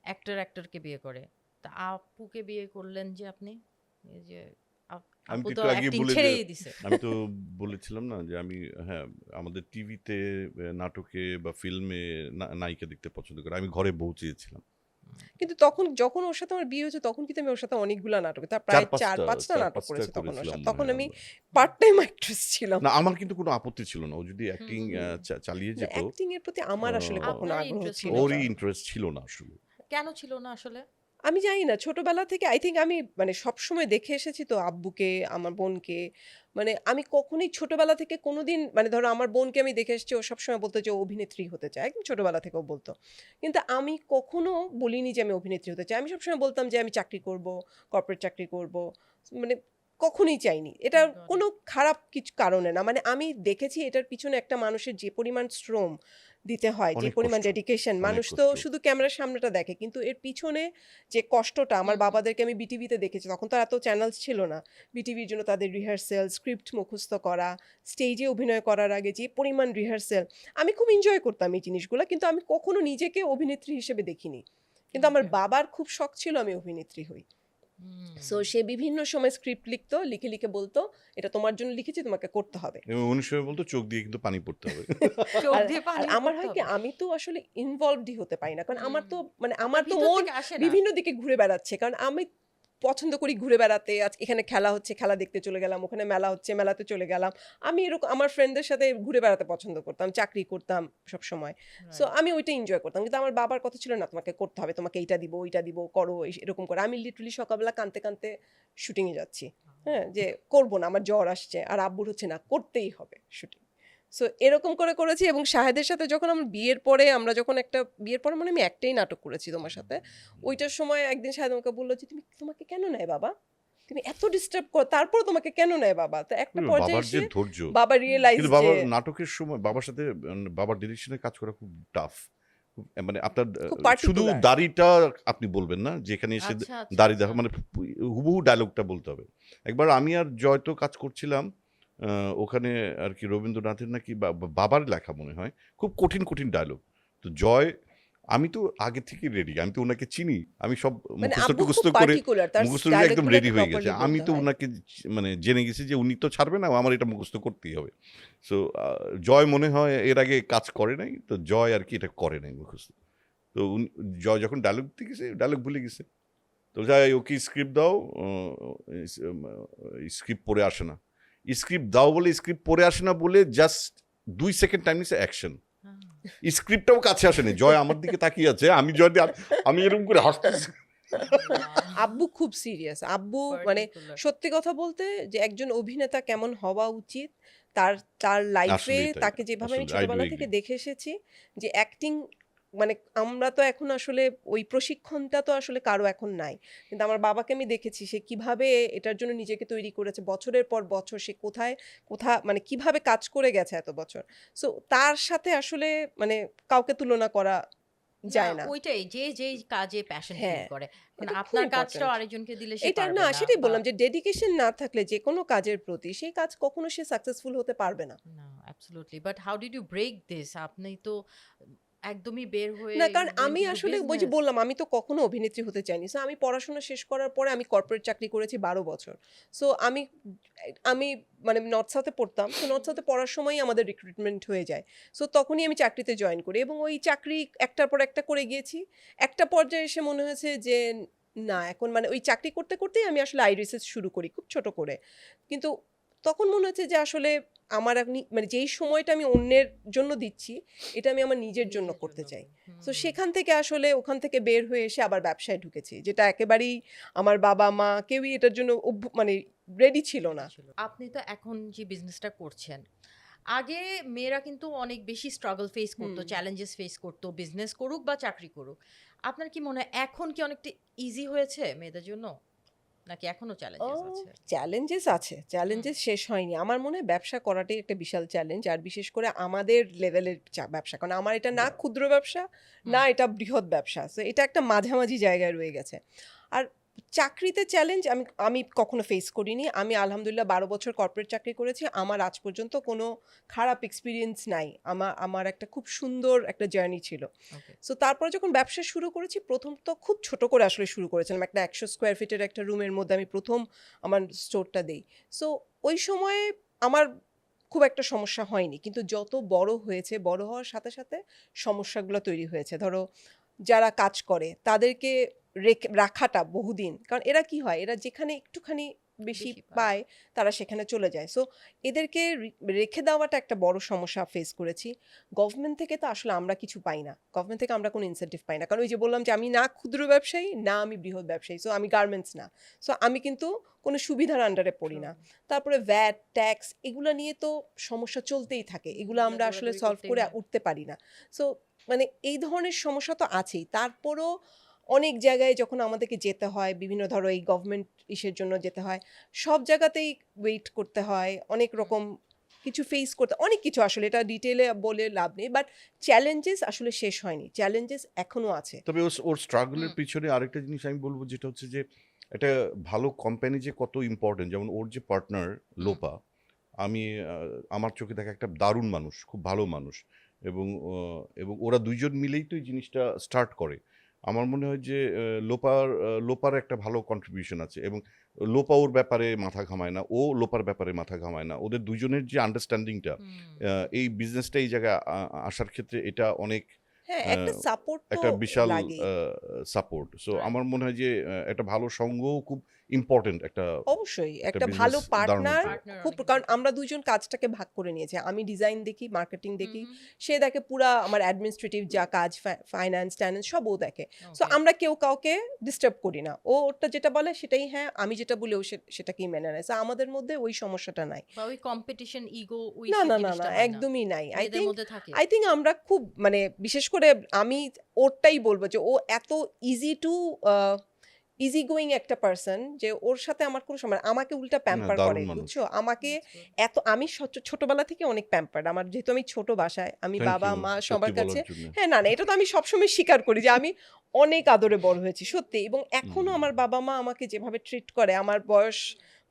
অ্যাক্টরকে বিয়ে করে, তা আপুকে বিয়ে করলেন যে আপনি? এই যে আমি আপু তো তো একটু আগেই অ্যাক্টিং বলে ছেড়েই দিছে। আমি তো বলেছিলাম না যে আমি, হ্যাঁ, আমাদের টিভিতে, নাটকে বা ফিল্মে নায়িকা দেখতে পছন্দ করি। আমি ঘরে বউ চেয়েছিলাম। কিন্তু যখন ওর সাথে আমার বিয়ে হয়েছে, তখন কিন্তু আমি ওর সাথে অনেকগুলা নাটক, তার প্রায় 4-5টা নাটক করেছি তখন ওর সাথে। তখন আমি পার্ট টাইম অ্যাক্ট্রেস ছিলাম। না, আমার কিন্তু কোনো আপত্তি ছিল না। ও যদি অ্যাক্টিং চালিয়ে যেত, অ্যাক্টিং এর প্রতি আমার আসলে আহ, কখনো আপনার আগ্রহ interest ছিল ছিল ওরই না। ইন্টারেস্ট ছিল না আসলে। কেন ছিল না আসলে? আমি জানি না, ছোটবেলা থেকে আই থিঙ্ক আমি মানে সবসময় দেখে এসেছি তো আব্বুকে, আমার বোনকে। মানে আমি কখনোই ছোটবেলা থেকে কোনোদিন, মানে ধরো আমার বোনকে আমি দেখে এসেছি, ও সবসময় বলতো যে ও অভিনেত্রী হতে চায়, একদম ছোটবেলা থেকেও বলতো। কিন্তু আমি কখনো বলিনি যে আমি অভিনেত্রী হতে চাই। আমি সবসময় বলতাম যে আমি চাকরি করব, কর্পোরেট চাকরি করব। মানে কখনোই চাইনি। এটা Got it. কোনো খারাপ কিছু কারণে না। মানে আমি দেখেছি এটার পিছনে একটা মানুষের যে পরিমাণ শ্রম দিতে হয়, যে অনেক পরিমাণ কষ্ট, ডেডিকেশন, অনেক মানুষ তো কষ্ট। শুধু ক্যামেরার সামনেটা দেখে, কিন্তু এর পিছনে যে কষ্টটা, আমার বাবাদেরকে আমি বিটিভিতে দেখেছি, তখন তো এত চ্যানেলস ছিল না। বিটিভির জন্য তাদের রিহার্সেল, স্ক্রিপ্ট মুখস্থ করা, স্টেজে অভিনয় করার আগে যে পরিমাণ রিহার্সেল, আমি খুব এনজয় করতাম এই জিনিসগুলো, কিন্তু আমি কখনো নিজেকে অভিনেত্রী হিসেবে দেখিনি। কিন্তু আমার Okay. বাবার খুব শখ ছিল আমি অভিনেত্রী হই। সো সে বিভিন্ন সময় স্ক্রিপ্ট লিখতো, লিখে লিখে বলতো এটা তোমার জন্য লিখেছি, তোমাকে করতে হবে। এবং অনেক সময় বলতো চোখ দিয়ে কিন্তু পানি পড়তে হবে। চোখ আর দিয়ে আর পানি আমার পড়তে হয় কি, হবে। আমি তো আসলে ইনভলভডই হতে পারি না, কারণ আমার তো মানে আপনার আমার তো ভিতর মন থেকে আসে না। বিভিন্ন দিকে ঘুরে বেড়াচ্ছে। কারণ আমি পছন্দ করি ঘুরে বেড়াতে। আজ এখানে খেলা হচ্ছে, খেলা দেখতে চলে গেলাম, ওখানে মেলা হচ্ছে, মেলাতে চলে গেলাম। আমি এরকম আমার ফ্রেন্ডদের সাথে ঘুরে বেড়াতে পছন্দ করতাম, চাকরি করতাম সব সময়। সো আমি ওইটা এনজয় করতাম। কিন্তু আমার বাবার কথা ছিল না তোমাকে করতে হবে, তোমাকে এইটা দিব, ওইটা দিব, করো, এরকম করে। আমি লিটারালি সকালবেলা কাঁদতে কাঁদতে শুটিংয়ে যাচ্ছি, হ্যাঁ, যে করবো না, আমার জ্বর আসছে, আর আব্বুর হচ্ছে না, করতেই হবে শুটিং। সো এরকম করে করেছি। এবং শাহেদের সাথে যখন আমার বিয়ের পরে, আমরা যখন একটা বিয়ের পরে, মানে আমি একটাই নাটক করেছি তোমার সাথে, ওইটার সময় একদিন শাহেদ আমাকে বললো যে তোমাকে কেন নেয় বাবা, তুমি এত ডিস্টার্ব করো, তারপর তোমাকে কেন নেয় বাবা। তো একটা পর্যায়ে বাবার যে এসে ধৈর্য, বাবা রিয়েলাইজ কিন্তু যে বাবার নাটকের সময় বাবার সাথে বাবার ডিরেকশনে কাজ করা খুব টাফ। মানে আপনার খুব শুধু particular। দাড়িটা আপনি বলবেন না, যেখানে এসে আচ্ছা, আচ্ছা, দাড়ি আচ্ছা। দেখা, মানে হুবহু ডায়লগটা বলতে হবে। একবার আমি আর জয় তো কাজ করছিলাম, ওখানে আর কি রবীন্দ্রনাথের নাকি বাবার লেখা মনে হয়, খুব কঠিন কঠিন ডায়লগ। তো জয়, আমি তো আগে থেকে রেডি, আমি তো ওনাকে চিনি, আমি সব মানে মুখস্থ আব্বু টুখস্থ খুব করে পার্টিকুলার, তার একদম ডায়লগগুলো রেডি হয়ে গেছে। প্রপারলি আমি বলতে তো হয়। ওনাকে মানে জেনে গেছি যে উনি তো ছাড়বে না, আমার এটা মুখস্থ করতেই হবে। সো জয় মনে হয় এর আগে কাজ করে নাই, তো জয় আর কি এটা করে নাই মুখস্থ। তো জয় যখন ডায়লগ দিতে গেছে, ডায়লগ ভুলে গেছে। তো যাই, ওকে স্ক্রিপ্ট দাও, স্ক্রিপ্ট পড়ে আসে না। স্ক্রিপ্ট দাও বলে স্ক্রিপ্ট পড়ে আসে না বলে জাস্ট 2 সেকেন্ড টাইম নিছে, অ্যাকশন। স্ক্রিপ্টটাও কাছে আসেনি, জয় আমার দিকে তাকিয়ে আছে, আমি জয় আমি এরকম করে হাসতেছি। আব্বু খুব সিরিয়াস। আব্বু মানে Particular. সত্যি কথা বলতে যে একজন অভিনেতা কেমন হওয়া উচিত, তার তার লাইফে আসলেই তাই, তাকে যেভাবে আমি আসলে আই ডু ছোটবেলা থেকে এগ্রি। দেখে এসেছি যে অ্যাক্টিং, মানে আমরা তো এখন আসলে ওই প্রশিক্ষণটা তো আসলে কারো এখন নাই, কিন্তু আমার বাবাকে আমি দেখেছি সে কিভাবে এটার জন্য নিজেকে তৈরি করেছে, বছরের পর বছর সে মানে কিভাবে কাজ করে গেছে এত বছর। সো তার সাথে আসলে মানে কাউকে তুলনা করা যায় না। ওইটাই, যে যেই কাজে প্যাশন ফিল হ্যাঁ, করে। এটা খুব আপনার কাজটাও ইম্পর্টেন্ট। আরেকজনকে দিলে সে এটা পারবে না, না, সেটাই বা বললাম যে ডেডিকেশন না থাকলে যে কোনো কাজের প্রতি সেই কাজ কখনো সে সাকসেসফুল হতে পারবে না। না, absolutely. But how did you break this? আপনি তো একদমই বের হয়ে না, ইউ কারণ ওয়েন্ট আমি ইনটু আসলে ওই যে বিজনেস। বললাম আমি তো কখনো অভিনেত্রী হতে চাইনি। সো আমি পড়াশোনা শেষ করার পরে আমি কর্পোরেট চাকরি করেছি ১২ বছর। সো আমি আমি মানে নর্থ সাউথে পড়তাম। সো নর্থ সাউথে পড়ার সময়ই আমাদের রিক্রুটমেন্ট হয়ে যায়। সো তখনই আমি চাকরিতে জয়েন করি এবং ওই চাকরি একটার পর একটা করে গিয়েছি। একটা পর্যায়ে এসে মনে হয়েছে যে না, এখন মানে ওই চাকরি করতে করতেই আমি আসলে রিসার্চ শুরু করি খুব ছোট করে। কিন্তু তখন মনে হচ্ছে যে আসলে আমার মানে যেই সময়টা আমি অন্যের জন্য দিচ্ছি, এটা আমি আমার নিজের জন্য করতে চাই। তো সেখান থেকে আসলে ওখান থেকে বের হয়ে এসে আবার ব্যবসায় ঢুকেছি, যেটা একেবারেই আমার বাবা-মা কেউই এটার জন্য মানে রেডি ছিল না। আপনি তো এখন যে বিজনেসটা করছেন, আগে মেয়েরা কিন্তু অনেক বেশি স্ট্রাগল ফেস করতো, হুম। চ্যালেঞ্জেস ফেস করতো, বিজনেস করুক বা চাকরি করুক। আপনার কি মনে হয় এখন কি অনেকটা ইজি হয়েছে মেয়েদের জন্য, নাকি এখনো চ্যালেঞ্জেস আছে? চ্যালেঞ্জেস আছে, হুম, চ্যালেঞ্জেস শেষ হয়নি। আমার মনে হয় ব্যবসা করাটাই একটা বিশাল চ্যালেঞ্জ, আর বিশেষ করে আমাদের লেভেলের ব্যবসা, কারণ আমার এটা না ক্ষুদ্র ব্যবসা, না হুম। এটা বৃহৎ ব্যবসা। সো এটা একটা মাঝামাঝি জায়গায় রয়ে গেছে। আর চাকরিতে চ্যালেঞ্জ আমি আমি কখনো ফেস করিনি। আমি আলহামদুলিল্লাহ ১২ বছর কর্পোরেট চাকরি করেছি। আমার আজ পর্যন্ত কোনো খারাপ এক্সপেরিয়েন্স নাই। আমার একটা খুব সুন্দর একটা জার্নি ছিল। ওকে। সো তারপরে যখন ব্যবসা শুরু করেছি, প্রথম তো খুব ছোট করে আসলে শুরু করেছিলাম। একটা ১০০ স্কোয়ার ফিটের একটা রুমের মধ্যে আমি প্রথম আমার স্টোরটা দেই। সো ওই সময়ে আমার খুব একটা সমস্যা হয়নি। কিন্তু যত বড় হয়েছে, বড় হওয়ার সাথে সাথে সমস্যাগুলো তৈরি হয়েছে। ধরো যারা কাজ করে তাদেরকে রাখাটা বহুদিন, কারণ এরা কি হয়, এরা যেখানে একটুখানি বেশি বেশি পায়। পায় তারা সেখানে চলে যায়। সো এদেরকে রেখে দেওয়াটা একটা বড় সমস্যা ফেস করেছি। গভর্নমেন্ট থেকে তো আসলে আমরা কিছু পাই না। গভর্নমেন্ট থেকে আমরা কোনো ইনসেনটিভ পাই না। কারণ ওই যে বললাম যে আমি না ক্ষুদ্র ব্যবসায়ী, না আমি বৃহৎ ব্যবসায়ী। সো আমি গার্মেন্টস না। সো আমি কিন্তু কোনো সুবিধার আন্ডারে পড়ি না। তারপরে ভ্যাট, ট্যাক্স এগুলো নিয়ে তো সমস্যা চলতেই থাকে। এগুলো আমরা আসলে দৌড়াদৌড়ি সলভ করতেই করে হয়। উঠতে পারি না। সো মানে এই ধরনের সমস্যা তো আছেই। তারপরও অনেক জায়গায় যখন আমাদেরকে যেতে হয়, বিভিন্ন ধরো এই গভর্নমেন্ট ইসের জন্য যেতে হয়, সব জায়গাতেই ওয়েট করতে হয়, অনেক রকম কিছু ফেস করতে, অনেক কিছু আসলে এটা ডিটেইলে বলে লাভ নেই। বাট চ্যালেঞ্জেস আসলে শেষ হয়নি। চ্যালেঞ্জেস এখনো আছে। তবে ওর স্ট্রাগলের হুম। পিছনে আরেকটা জিনিস আমি বলবো, যেটা হচ্ছে যে একটা ভালো কোম্পানি যে কত ইম্পর্টেন্ট। যেমন ওর যে পার্টনার হুম। লোপা, আমি আমার চোখে দেখা একটা দারুণ মানুষ, খুব ভালো মানুষ। এবং ওরা দুইজন মিলেই তো এই জিনিসটা স্টার্ট করে। আমার মনে হয় যে লোপার একটা ভালো কন্ট্রিবিউশন আছে, এবং লোপা ওর ব্যাপারে মাথা ঘামায় না, ও লোপার ব্যাপারে মাথা ঘামায় না। ওদের দুজনের যে আন্ডারস্ট্যান্ডিংটা হুম। এই বিজনেসটা এই জায়গায় আসার ক্ষেত্রে এটা অনেক হ্যাঁ, একটা আহ, সাপোর্ট তো একটা বিশাল লাগেই। সাপোর্ট। So Right. আমার মনে হয় যে একটা ভালো সঙ্গও খুব ইম্পর্টেন্ট একটা অবশ্যই একটা একটা বিজনেস ভালো পার্টনার দাঁড়ানোর জন্য। পার্টনার খুব, অনেক কারণ ইম্পর্টেন্ট। আমরা দুজন কাজটাকে ভাগ করে নিয়েছি। আমি ডিজাইন দেখি, মার্কেটিং হুম, দেখি, হুম। সে দেখে পুরা আমার অ্যাডমিনিস্ট্রেটিভ যা কাজ, ফাইন্যান্স টাইন্যান্স সব ও দেখে। So okay. আমরা কেউ কাউকে ডিস্টার্ব করি না। ও ওরটা যেটা বলে সেটাই হ্যাঁ, আমি যেটা বলি ও সেটাকেই মেনে নেয়। সো আমাদের মধ্যে ওই সমস্যাটা নাই। বা ওই কম্পিটিশন, ইগো, ওই না, সেই না, না, জিনিসটা না, হয় না। একদমই নাই। মেয়েদের মধ্যে থাকে। আই থিংক আমরা খুব মানে বিশেষ করে আমি ওরটাই বলবো যে ও এত ইজি গোয়িং একটা পারসন যে ওর সাথে আমার কোনো আমাকে উল্টা না, প্যাম্পার করে, দারুণ মানুষ। বুঝছো? আমাকে That's good. আমি ছোটবেলা থেকে অনেক প্যাম্পার্ড। আমার যেহেতু আমি ছোট বাসায়, আমি থ্যাংক বাবা ইউ মা সত্যি সবার কাছে, বলার জন্য। হ্যাঁ, না, না, এটা তো আমি সবসময় স্বীকার করি যে আমি অনেক আদরে বড় হয়েছি সত্যি, এবং এখনো হুম। আমার বাবা মা আমাকে যেভাবে ট্রিট করে, আমার বয়স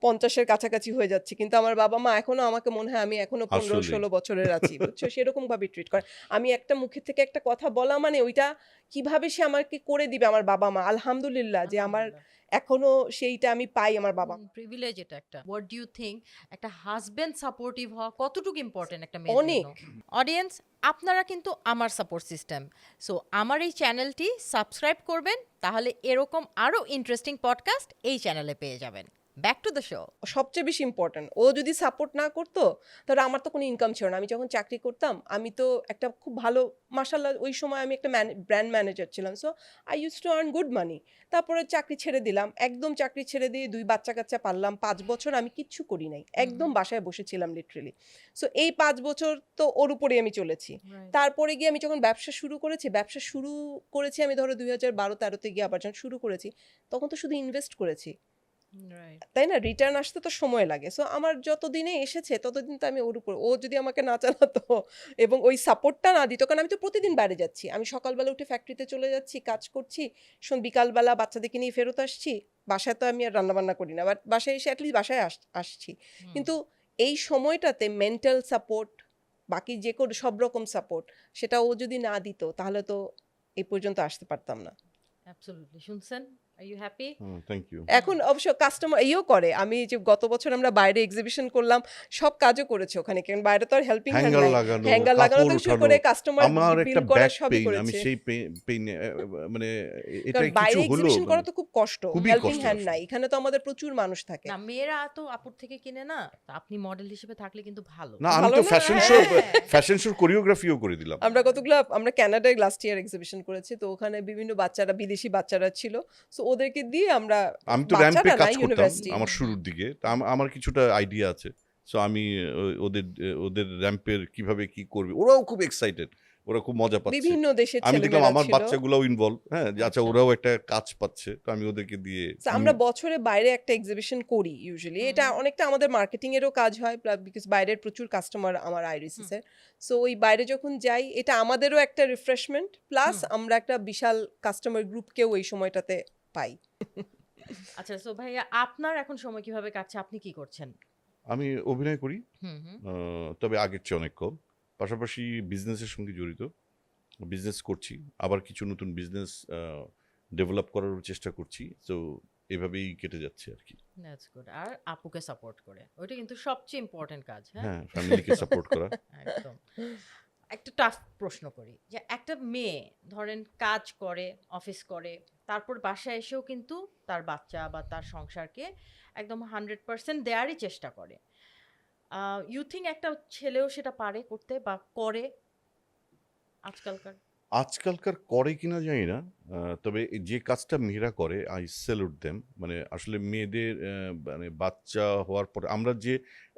50-এর কাছাকাছি হয়ে যাচ্ছে, কিন্তু আমার বাবা মা এখনো আমাকে মনে হয় আমি এখনো 15-16 আসলেই। বছরের আছি, বুঝছো? সেরকম ভাবে ট্রিট করে। আমি একটা মুখের থেকে একটা কথা বলা মানে ওইটা কিভাবে সে আমাকে করে দিবে আমার বাবা মা, আলহামদুলিল্লাহ যে আমার আলহামদুলিল্লাহ। এখনো সেইটা আমি পাই আমার বাবা। প্রিভিলেজ এটা একটা। হোয়াট ডু ইউ থিংক একটা হাজবেন্ড সাপোর্টিভ হওয়া কতটুকু ইম্পর্টেন্ট একটা মেয়ের অনেক। জন্য? অডিয়েন্স, আপনারা কিন্তু আমার সাপোর্ট সিস্টেম। সো আমার এই চ্যানেলটি সাবস্ক্রাইব করবেন, তাহলে এরকম আরো ইন্টারেস্টিং পডকাস্ট এই চ্যানেলে পেয়ে যাবেন। Back to the show. সবচেয়ে বেশি ইম্পর্ট্যান্ট, ও যদি সাপোর্ট না করতো তাহলে আমার তো কোনো ইনকাম ছিল না। আমি যখন চাকরি করতাম আমি তো একটা খুব ভালো, মাশাল্লাহ ওই সময় আমি একটা ব্র্যান্ড ম্যানেজার ছিলাম, so I use to earn good মানি। তারপরে চাকরি ছেড়ে দিলাম, একদম চাকরি ছেড়ে দিয়ে 2 বাচ্চা কাচ্চা পারলাম, 5 বছর আমি কিচ্ছু করি নাই, একদম বাসায় বসেছিলাম লিটারেলি। সো এই 5 বছর তো ওর উপরেই আমি চলেছি। তারপরে গিয়ে আমি যখন ব্যবসা শুরু করেছি আমি ধরো 2012-13 গিয়ে আবার যখন শুরু করেছি, তখন তো শুধু ইনভেস্ট করেছি, তাই না? রিটার্ন আসতে তো সময় লাগে। সো আমার যতদিনে এসেছে ততদিন তো আমি ওর উপর, ও যদি আমাকে না চালাতো এবং ওই সাপোর্টটা না দিত, কারণ আমি তো প্রতিদিন বাইরে যাচ্ছি, আমি সকালবেলা উঠে ফ্যাক্টরিতে চলে যাচ্ছি, কাজ করছি, বিকালবেলা বাচ্চাদেরকে নিয়ে ফেরত আসছি, বাসায় তো আমি আর রান্নাবান্না করি না, বাট বাসায় এসে অ্যাটলিস্ট বাসায় আসছি। কিন্তু এই সময়টাতে মেন্টাল সাপোর্ট, বাকি যে কোনো সব রকম সাপোর্ট, সেটা ও যদি না দিত তাহলে তো এই পর্যন্ত আসতে পারতাম না। অ্যাবসলিউটলি। শুনছেন? Are you happy? Thank you. এখন অবশ্য কাস্টমার ইও করে, আমি যে গত বছর আমরা বাইরে এক্সিবিশন করলাম, সব কাজও করেছে ওখানে, কারণ বাইরে তো আর হেল্পিং হ্যান্ড হ্যাঙ্গার নাই, লাগানো, হ্যাঙ্গার লাগানো কাপড় থেকে শুরু উঠানো। করে কাস্টমার আমার বিল একটা করা ব্যাক সবই পেইন, আমি করেছে। সেই পেইন মানে এটা কারণ কিছু বাইরে হলো এক্সিবিশন করা তো খুব কষ্ট, খুবই হেল্পিং কষ্ট হ্যান্ড আসলে। নাই, এখানে তো আমাদের প্রচুর মানুষ থাকে। না, মেয়েরা তো আপুর থেকে কিনে না, তো আপনি মডেল হিসেবে থাকলে কিন্তু ভালো। না, আমি ভালো তো না? ফ্যাশন শোর কোরিওগ্রাফিও করে দিলাম। আমরা কানাডায় লাস্ট ইয়ার এক্সিবিশন করেছি, তো ওখানে বিভিন্ন বাচ্চারা, বিদেশি বাচ্চারা ছিল, সো ওদেরকে দিয়ে আমরা, আমি তো র্যাম্পে বাচ্চারা না, কাজ করতাম ইউনিভার্সিটি। আমার শুরুর দিকে, তা আমার কিছুটা আইডিয়া আছে। সো আমি ওদের ওদের র্যাম্পের কিভাবে কি করবে, ওরাও খুব এক্সাইটেড, ওরা খুব মজা পাচ্ছে। বিভিন্ন দেশের আমি দেখলাম ছেলেমেয়েরা আমার ছিল। বাচ্চাগুলোও ইনভলভ, হ্যাঁ, যে আচ্ছা আচ্ছা। ওরাও একটা কাজ পাচ্ছে, তো আমি ওদেরকে দিয়ে So, আমরা বছরে বাইরে একটা এক্সিবিশন করি ইউজুয়ালি, এটা অনেকটা আমাদের মার্কেটিং এরও কাজ হয়, বিকজ বাইরের প্রচুর কাস্টমার আমার আইরিসিস এর। সো ওই বাইরে যখন যাই, এটা আমাদেরও একটা রিফ্রেশমেন্ট, প্লাস আমরা একটা বিশাল কাস্টমার গ্রুপকেও এই সময়টাতে পাই। আচ্ছা, সো ভাইয়া আপনার এখন সময় কিভাবে কাটছে? আপনি কি করছেন? আমি অভিনয় করি, হুম হুম। তবে আগের চেয়ে অনেক কম। পাশাপাশি বিজনেসের সঙ্গে জড়িত, বিজনেস করছি, আবার কিছু নতুন বিজনেস ডেভেলপ করারও চেষ্টা করছি। তো এভাবেই কেটে যাচ্ছে আর কি। That's good. আর আপুকে সাপোর্ট করে, ওইটা কিন্তু সবচেয়ে ইম্পর্টেন্ট কাজ। হ্যাঁ, হ্যাঁ, ফ্যামিলিকে সাপোর্ট করা। একদম। একটা টাফ প্রশ্ন করি, যে একটা মেয়ে ধরেন কাজ করে, অফিস করে, তারপর বাসায় এসেও কিন্তু তার বাচ্চা বা তার সংসারকে একদম 100% দেয়ারই চেষ্টা করে। ইউ থিঙ্ক একটা ছেলেও সেটা পারে করতে বা করে আজকালকার? আজকালকার করে কিনা জানি না, তবে যে কাজটা মেয়েরা করে আই স্যালুট দেম। মানে আসলে মেয়েদের মানে বাচ্চা হওয়ার পরে আমরা যে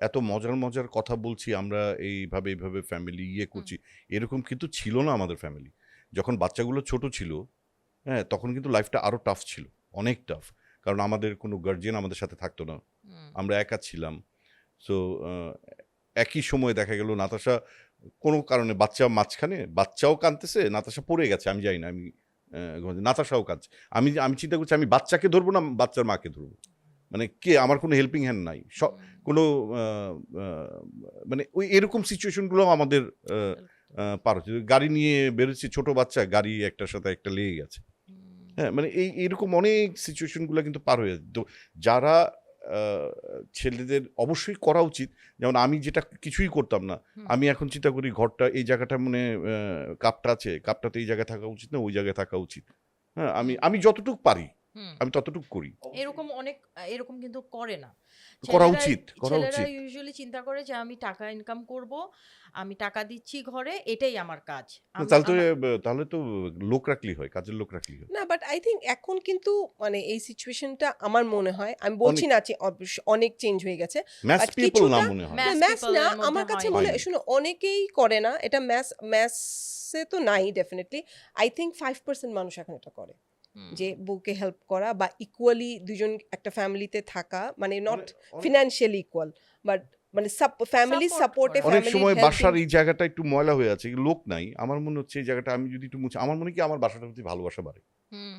এত মজার মজার কথা বলছি, আমরা এইভাবে ফ্যামিলি করছি, এরকম কিন্তু ছিল না আমাদের ফ্যামিলি। যখন বাচ্চাগুলো ছোট ছিল, হ্যাঁ, তখন কিন্তু লাইফটা আরও টাফ ছিল, অনেক টাফ। কারণ আমাদের কোনো গার্জিয়ান আমাদের সাথে থাকতো না, আমরা একা ছিলাম। সো একই সময় দেখা গেল নাতাশা কোনো কারণে বাচ্চাও কাঁদতেছে, নাতাশা পড়ে গেছে, আমি জানি না, আমি নাতাশাও কাঁদছে, আমি চিন্তা করছি আমি বাচ্চাকে ধরবো না বাচ্চার মাকে ধরবো, মানে কে, আমার কোনো হেল্পিং হ্যান্ড নাই, কোনো মানে ওই এরকম সিচুয়েশনগুলো আমাদের পার হচ্ছে। গাড়ি নিয়ে বেরোচ্ছি, ছোট বাচ্চা, গাড়ি একটার সাথে একটা লেগে গেছে, হ্যাঁ, মানে এইরকম অনেক সিচুয়েশনগুলো কিন্তু পার হয়ে যাচ্ছে। তো যারা ছেলেদের অবশ্যই করা উচিত, যেমন আমি যেটা কিছুই করতাম না, আমি এখন চিন্তা করি ঘরটা এই জায়গাটা মানে কাপটা আছে, কাপটাতে এই জায়গায় থাকা উচিত না, ওই জায়গায় থাকা উচিত, হ্যাঁ, আমি যতটুকু পারি আমি ততটুকু করি। এরকম কিন্তু করে না। করা উচিত। ছেলেরা ইউজুয়ালি চিন্তা করে যে আমি টাকা ইনকাম করব, আমি টাকা দিচ্ছি ঘরে, এটাই আমার কাজ। তাহলে তো লোক রাখলেই হয়, কাজের লোক রাখলেই হয় না, বাট আই থিঙ্ক এখন কিন্তু মানে এই সিচুয়েশনটা আমার মনে হয়, আমি বলছি না যে অনেক চেঞ্জ হয়ে গেছে, ম্যাস but পিপল না কিছুটা- মনে হয়। Mass ম্যাস people না, এর মধ্যে আমার কাছে হয়নি। মনে হয়, হয়নি। শুনো, অনেকেই করে না এটা, ম্যাসে তো নাই ডেফিনেটলি। আই থিঙ্ক 5% মানুষ এখন এটা করে, যে বউকে হেল্প করা বা ইকুয়ালি দুজন একটা ফ্যামিলিতে থাকা, মানে নট ফিনান্সিয়ালি ইকুয়াল, বাট মানে ফ্যামিলি Support সাপোর্টে করা। অনেক ফ্যামিলির সময় হেল্পিং বাসার এই জায়গাটা একটু ময়লা হয়ে আছে, লোক নাই, আমার মনে হচ্ছে এই জায়গাটা আমি যদি একটু মুছে, আমার মনে হয় কি আমার বাসাটার প্রতি ভালোবাসা বাড়ে। হুম।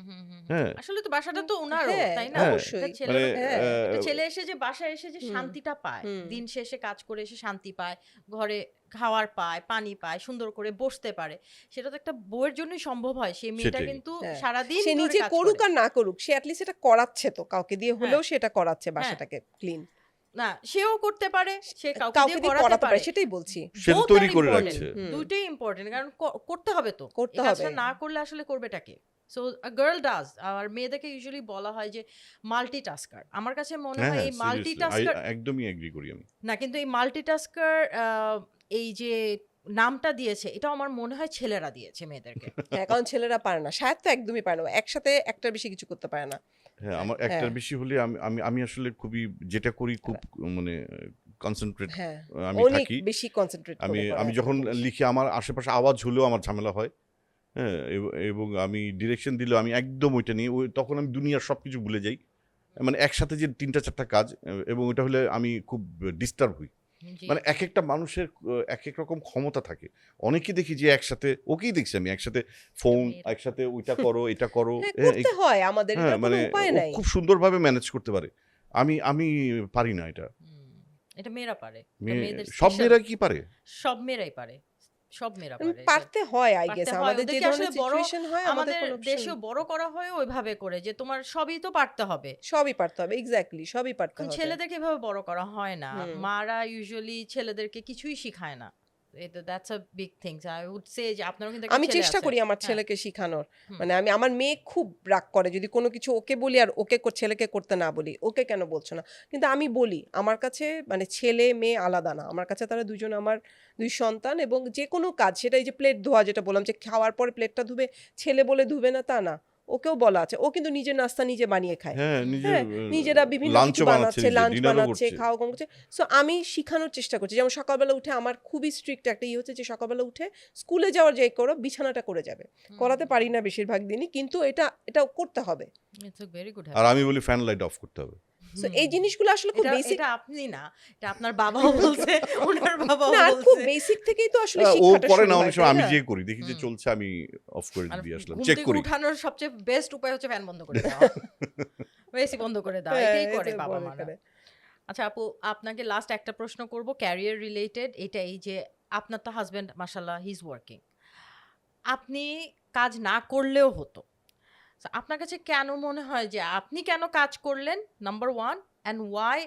হ্যাঁ আসলে তো বাসাটা তো ওনারও, হ্যাঁ, তাই না? হ্যাঁ, অবশ্যই। একটা মানে ছেলেরও হ্যাঁ, একটা ছেলে এসে যে বাসায় এসে যে হুম, শান্তিটা পায়, হুম। দিন শেষে কাজ করে এসে শান্তি পায়, ঘরে খাওয়ার পায়, পানি পায়, সুন্দর করে বসতে পারে, সেটা তো একটা বউয়ের জন্যই সম্ভব হয়। সেই মেয়েটা সেটাই। কিন্তু হ্যাঁ। সারাদিন সে ধরে নিজে কাজ করুক করে। আর না করুক, সে অ্যাটলিস্ট এটা করাচ্ছে তো, কাউকে দিয়ে হলেও হ্যাঁ, সেটা করাচ্ছে হ্যাঁ। বাসাটাকে ক্লিন। না, সেও করতে পারে, সে কাউকে কাউকে দিয়ে দিয়ে করাতে করাতে পারে, পারে। সেটাই বলছি। সে তো Both তৈরি are করে important. রাখছে। হুম। দুইটাই ইম্পর্টেন্ট, কারণ করতে হবে তো। করতে এই কাজটা হবে। না করলে আসলে করবেটাকে। So a girl does. আর মেয়েদেরকে ইউজুয়ালি বলা হয় যে মাল্টিটাস্কার। আমার কাছে মনে হ্যাঁ হয় হ্যাঁ, এই সিরিয়াসলি মাল্টিটাস্কার একদমই এগ্রি করি আমি। না, কিন্তু এই মাল্টিটাস্কার এই যে নামটা দিয়েছে, এটাও আমার মনে হয় ছেলেরা দিয়েছে মেয়েদেরকে। হ্যাঁ, কারণ ছেলেরা পারে না, শায়দ তো একদমই পারে না, একসাথে একটার বেশি কিছু করতে পারে না। হ্যাঁ, আমার হ্যাঁ। একটার বেশি হলে আমি আমি আমি আসলে খুবই যেটা করি খুব মানে কনসেন্ট্রেট হ্যাঁ, আমি অনেক থাকি। বেশি কনসেন্ট্রেট আমি করে করা আমি একটা যখন জিনিস। লিখি আমার আশেপাশে আওয়াজ হলেও আমার ঝামেলা হয়। হ্যাঁ, এবং আমি ডিরেকশন দিলেও আমি একদম ওইটা নিয়ে তখন আমি দুনিয়ার সবকিছু ভুলে যাই। মানে একসাথে যে ৩টা ৪টা কাজ এবং ওটা হলে আমি খুব ডিস্টার্ব হই। জি, মানে জি। একেকটা মানুষের একেক রকম ক্ষমতা থাকে। অনেকেই দেখি যে একসাথে ওকেই দেখছি আমি একসাথে ফোন, মেয়েরা একসাথে ওইটা করো, এটা করো। হ্যাঁ, হ্যাঁ, করতে হয় আমাদের, হ্যাঁ, এটার কোনো মানে উপায় ও নাই। খুব সুন্দরভাবে ম্যানেজ করতে পারে। আমি পারি না এটা। হুম, এটা মেয়েরা পারে। এটা মেয়ে মেয়েদের সব স্পেশাল। মেয়েরা কি পারে? সব মেয়েরাই পারে। সব মেয়েরা মানে পারে এটা। পারতে হয় আই পারতে গেস, হয়। আমাদের যে ওদেরকে আসলে ধরনের বড়, সিচুয়েশন হয় আমাদের আমাদের কোনো অপশন দেশেও বড় করা হয় ওইভাবে করে যে তোমার সবই তো পারতে হবে। সবই পারতে হবে, এক্স্যাক্টলি সবই পারতে এখন হবে। ছেলেদেরকে এভাবে বড় করা হয় না। হুম। মারা ইউজুয়ালি ছেলেদেরকে কিছুই শিখায় না। এটা that's a big things. I would say যে আপনারও কিন্তু একটা আমি ছেলে চেষ্টা আছে। করি আমার হ্যাঁ। ছেলেকে শিখানোর। হুম। মানে আমার মেয়ে খুব রাগ করে যদি কোনো কিছু ওকে বলি আর ওকে ছেলেকে করতে না বলি, ওকে কেন বলছো না? কিন্তু আমি বলি, আমার কাছে মানে ছেলে মেয়ে আলাদা না, আমার কাছে তারা দুজন আমার দুই সন্তান, এবং যে কোনো কাজ, সেটা এই যে প্লেট ধোয়া যেটা বললাম, যে খাওয়ার পরে প্লেটটা ধুবে ছেলে বলে ধুবে না তা না, ওকেও বলা আছে, ও কিন্তু নিজের নাস্তা নিজে বানিয়ে খায়। হ্যাঁ, নিজের হ্যাঁ, নিজেরা বিভিন্ন কিছু লাঞ্চও বানাচ্ছে, বানাচ্ছে, নিজে লাঞ্চ ডিনারও বানাচ্ছে, করছে। খাওয়া কম করছে। সো আমি শিখানোর চেষ্টা করছি। যেমন সকালবেলা উঠে আমার খুবই স্ট্রিক্ট একটা হচ্ছে যে সকালবেলা উঠে স্কুলে যাওয়ার যে করো বিছানাটা করে যাবে। করাতে পারি না বেশিরভাগ দিনই, কিন্তু এটা করতে হবে। ইটস আ ভেরি গুড আর হ্যাবিট। আমি বলি ফ্যান লাইট অফ করতে হবে। সো এই জিনিসগুলো আসলে খুব এটা বেসিক, এটা আপনি না, এটা আপনার বাবাও বলছে, ওনার বাবাও না আর খুব বলছে। বেসিক থেকেই তো আসলে ও শিক্ষাটা করে শুরু না, হয়, অনেক সময় তাই আমি না? যেয়ে করি, দেখি যে হুম। চলছে আমি অফ করে আর দিয়ে আসলাম, ঘুম চেক থেকে করি। উঠানোর সবচেয়ে বেস্ট উপায় হচ্ছে ফ্যান বন্ধ করে দেওয়া। এসি বন্ধ করে দেওয়া। হ্যাঁ, এটাই এই করে যে বাবা বলে মারা। করে। আচ্ছা আপু, আপনাকে লাস্ট একটা প্রশ্ন করব ক্যারিয়ার রিলেটেড। এটাই যে আপনার তো হাজবেন্ড মাশাআল্লাহ হি ইজ ওয়ার্কিং। আপনি কাজ না করলেও হতো। So, আপনার কাছে কেন মনে হয় যে আপনি কেন কাজ করলেন? Number 1 and why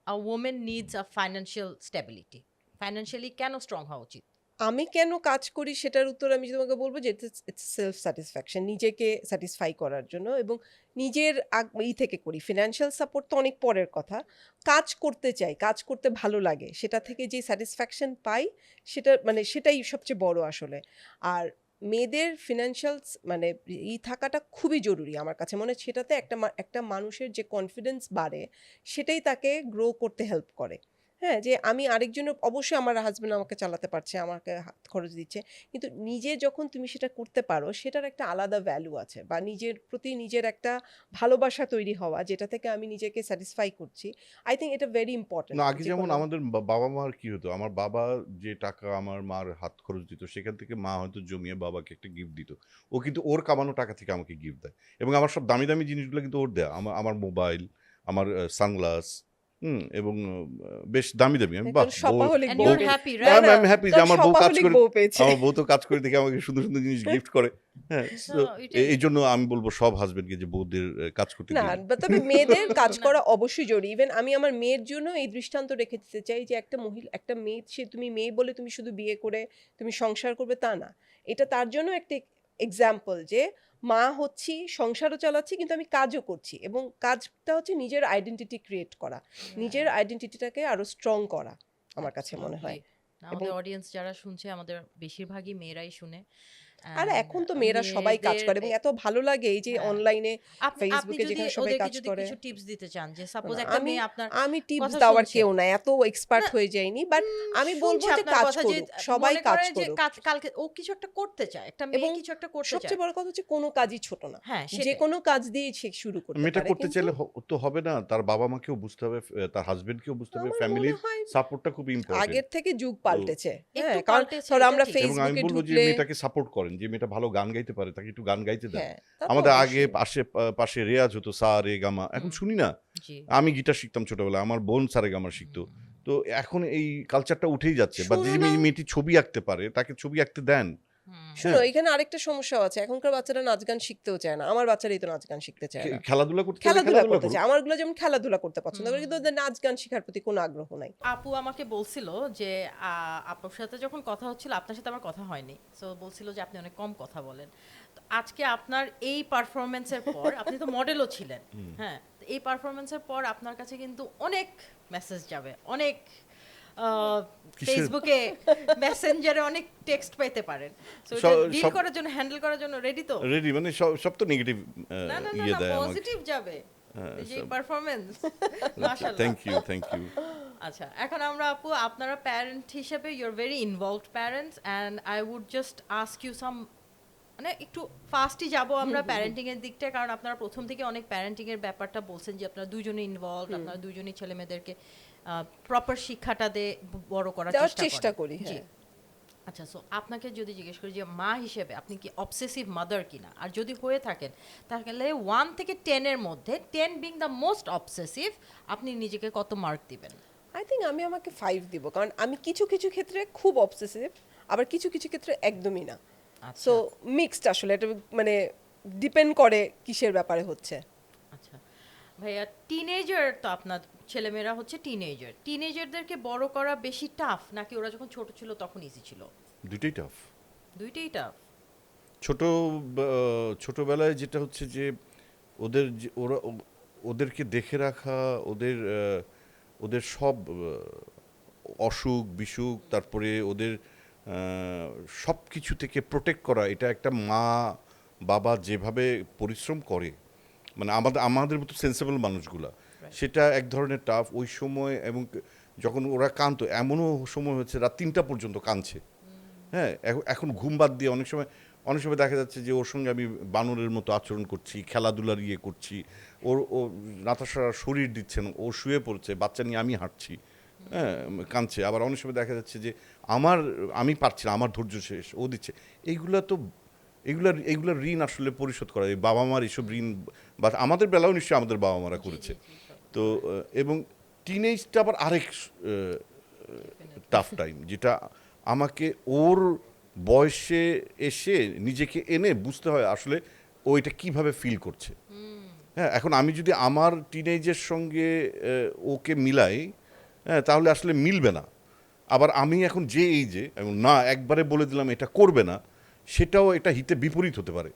a woman needs a financial stability. Financially কেন স্ট্রং হওয়া উচিত? আমি কেন কাজ করি সেটার উত্তর আমি তোমাকে বলব যে ইটস সেলফ স্যাটিসফ্যাকশন, নিজেকে স্যাটিসফাই করার জন্য, এবং নিজের থেকে করি। ফিনান্সিয়াল সাপোর্ট তো অনেক পরের কথা। কাজ করতে চাই, কাজ করতে ভালো লাগে, সেটা থেকে যে স্যাটিসফ্যাকশন পাই, সেটা মানে সেটাই সবচেয়ে বড় আসলে। আর মেয়েদের ফিনান্সিয়াল মানে থাকাটা খুবই জরুরি আমার কাছে মনে হয়। সেটাতে একটা মানুষের যে কনফিডেন্স বাড়ে, সেটাই তাকে গ্রো করতে হেল্প করে। হ্যাঁ, যে আমি আরেকজনের, অবশ্যই আমার হাসব্যান্ড আমাকে চালাতে পারছে, আমাকে হাত খরচ দিচ্ছে। কিন্তু নিজে যখন তুমি সেটা করতে পারো, সেটার একটা আলাদা ভ্যালু আছে, বা নিজের প্রতি নিজের একটা ভালোবাসা তৈরি হওয়া, যেটা থেকে আমি নিজেকে স্যাটিসফাই করছি। আই থিংক এটা ভেরি ইম্পর্টেন্ট। না, আগে যেমন আমাদের বাবা-মার কি হতো? আমার বাবা যে টাকা আমার মার হাত খরচ দিত, সেখান থেকে মা হয়তো জমিয়ে বাবাকে একটা গিফট দিত। ও কিন্তু ওর কামানো টাকা থেকে আমাকে গিফট দেয়। এবং আমার সব দামি, দামি জিনিসগুলো কিন্তু ওর দেয়া। আমার মোবাইল, আমার সানগ্লাস, এবং বেশ দামি, দামি। আমি বাহ! শপাহলিক And বউ you're পেয়ে- happy, না, right? না, আমি হ্যাপি যে কারণ আমার বউ কাজ শপাহলিক করে, বউ পেয়েছে। আমার বউ তো কাজ করে দেখে আমাকে সুন্দর, সুন্দর জিনিস গিফট করে। হ্যাঁ, So, এটাই। এইজন্য আমি বলব সব হাসব্যান্ডকে যে বউদের কাজ করতে না, দিন। তবে মেয়েদের কাজ না। করা অবশ্যই জরুরি। ইভেন আমি আমার মেয়ের জন্য এই দৃষ্টান্ত রেখে দিতে চাই যে একটা মেয়ে, সে তুমি মেয়ে বলে তুমি শুধু বিয়ে করে তুমি সংসার করবে তা না। এটা তার জন্য একটা এক্সাম্পল যে মা হচ্ছি, সংসারও চালাচ্ছি, কিন্তু আমি কাজও করছি, এবং কাজটা হচ্ছে নিজের আইডেন্টিটি ক্রিয়েট করা, নিজের আইডেন্টিটিটাকে আরো স্ট্রং করা, আমার কাছে মনে হয়। Absolutely. আমাদের অডিয়েন্স যারা শুনছে, আমাদের বেশিরভাগই মেয়েরাই শুনে। আর And এখন তো মেয়েরা সবাই কাজ করে এবং এত ভালো লাগে এই যে হ্যাঁ। অনলাইনে আপনি ফেসবুকে যদি যেখানে সবাই ওদেরকে কাজ যদি করে। কিছু টিপস দিতে চান যে সাপোজ না, একটা আমি মেয়ে আপনার আমি টিপস কথা দেওয়ার শুনছে কেউ নাই, এত এক্সপার্ট না হয়ে যায়নি, বাট আমি বলবো শুনছে যে আপনার কাজ কথা যে করুক, সবাই মনে কাজ করে যে করুক। কালকে ও কিছু একটা করতে চায়, একটা মেয়ে এবং কিছু একটা করতে চায়। সবচেয়ে বড় কথা হচ্ছে কোনো কাজই ছোট না, হ্যাঁ, যে সেটাই। কোনো কাজ দিয়ে সে শুরু করতে মেয়েটা পারে। করতে কিন্তু চাইলে তো হবে না, তার বাবা মাকেও বুঝতে হবে, তার হাজবেন্ডকেও বুঝতে হবে, আমার মনে ফ্যামিলির হয় সাপোর্টটা খুব ইম্পর্টেন্ট। আগের থেকে যুগ তো পাল্টেছে। একটু হ্যাঁ, কারণ পাল্টেছে, ধরো এটা আমরা ঠিক। এবং আমি ফেসবুকে বলবো যে ঢুকলে মেয়েটাকে সাপোর্ট করেন, যে মেয়েটা ভালো গান গাইতে পারে তাকে একটু গান গাইতে দেন। হ্যাঁ, তা তো আমাদের আগে অবশ্যই। পাশে রেয়াজ হতো, সা রে গামা, এখন শুনি না। জি। আমি গিটার শিখতাম ছোটবেলায়, আমার বোন সারে গামা শিখতো। তো এখন এই কালচারটা উঠেই যাচ্ছে, বা যে শোনো না, মেয়েটি ছবি আঁকতে পারে তাকে ছবি আঁকতে দেন। শোনো হ্যাঁ, এখানে আরেকটা সমস্যা আছে, এখনকার বাচ্চারা নাচ গান শিখতেও চায় না, আমার বাচ্চারাই তো নাচ গান শিখতে চায় না। খেলাধুলা করতে চাইলে খেলাধুলা খেলাধুলা করতে করুক। চায়, আমারগুলো যেমন খেলাধুলা করতে পছন্দ করে, কিন্তু ওদের নাচ গান শেখার প্রতি কোনো আগ্রহ নাই। আপু আমাকে বলছিল যে আপুর সাথে যখন কথা হচ্ছিল, আপনার সাথে আমার কথা হয়নি, সো বলছিল যে আপনি অনেক কম কথা বলেন। তো আজকে আপনার এই পারফরমেন্সের পর আপনি তো মডেলও ছিলেন, হ্যাঁ, তো এই পারফরমেন্সের পর আপনার কাছে কিন্তু অনেক মেসেজ যাবে, অনেক কিসের? ফেসবুকে মেসেঞ্জারে অনেক টেক্সট পাইতে পারেন। সো ডিল করার জন্য, হ্যান্ডেল করার জন্য রেডি তো? রেডি, মানে সব তো নেগেটিভ না না না ইয়ে না, দেয় আমাকে। পজিটিভ যাবে এই যে পারফরমেন্স, মাশাআল্লাহ। Thank you. আচ্ছা, এখন আমরা আপু আপনারা প্যারেন্ট হিসেবে you are very involved parents, and I would just ask you some, মানে একটু ফাস্টই যাব আমরা প্যারেন্টিং এর দিকটা, কারণ আপনারা প্রথম থেকে অনেক প্যারেন্টিং এর ব্যাপারটা বলছেন যে আপনারা দুইজনে ইনভলভড, আপনারা দুইজনেই ছেলে মেয়েদেরকে প্রপার শিক্ষাটা দিয়ে বড় করার দেওয়ার চেষ্টা চেষ্টা করি। করি, জি। হ্যাঁ। আচ্ছা, সো আপনাকে যদি জিজ্ঞেস করি যে মা হিসেবে আপনি কি অবসেসিভ মাদার কিনা, আর যদি হয়ে থাকেন তাহলে 1 থেকে 10 এর মধ্যে 10 বিং দ্য মোস্ট অবসেসিভ, আপনি নিজেকে কত মার্ক দিবেন? আই থিঙ্ক আমি আমাকে 5 দিব, কারণ আমি কিছু কিছু ক্ষেত্রে খুব অবসেসিভ, আবার কিছু কিছু ক্ষেত্রে একদমই না। আচ্ছা সো মিক্সড আসলে, এটা মানে ডিপেন্ড করে কিসের ব্যাপারে হচ্ছে। আচ্ছা ভাইয়া, টিনেজার তো আপনার ছেলেমেয়েরা হচ্ছে টিনেজারদেরকে বড় করা বেশি টাফ, নাকি ওরা যখন ছোট ছিল তখন ইজি ছিল? দুইটাই টাফ। দুইটাই টাফ। ছোটবেলায় যেটা হচ্ছে যে ওদেরকে দেখে রাখা, ওদের সব অসুখ বিসুখ, তারপরে ওদের সব কিছু থেকে প্রোটেক্ট করা, এটা একটা মা বাবা যেভাবে পরিশ্রম করে, মানে আমাদের মতো সেন্সেবল মানুষগুলা, সেটা এক ধরনের টাফ ওই সময়। এবং যখন ওরা কাঁদতো, এমনও সময় হচ্ছে রাত 3টা পর্যন্ত কাঁদছে। হ্যাঁ, এখন ঘুম বাদ দিয়ে অনেক সময় দেখা যাচ্ছে যে ওর সঙ্গে আমি বানরের মতো আচরণ করছি, খেলাধুলার ইয়ে করছি, ও নাতাশার শরীর দিচ্ছেন, ও শুয়ে পড়ছে, বাচ্চা নিয়ে আমি হাঁটছি, হ্যাঁ, কাঁদছে। আবার অনেক সময় দেখা যাচ্ছে যে আমি পারছি না, আমার ধৈর্য শেষ, ও দিচ্ছে। এইগুলার ঋণ আসলে পরিশোধ করা, এই বাবা মার এইসব ঋণ, বা আমাদের বেলাও নিশ্চয়ই আমাদের বাবা মারা করেছে। তো এবং টিনেজটা আবার আরেক টাফ টাইম, যেটা আমাকে ওর বয়সে এসে নিজেকে এনে বুঝতে হয় আসলে ও এটা কীভাবে ফিল করছে। হ্যাঁ, এখন আমি যদি আমার টিনেজের সঙ্গে ওকে মিলাই, হ্যাঁ, তাহলে আসলে মিলবে না। আবার আমি এখন যে এই যে না একবারে বলে দিলাম এটা করবে না, সেটাও এটা হিতে বিপরীত হতে পারে।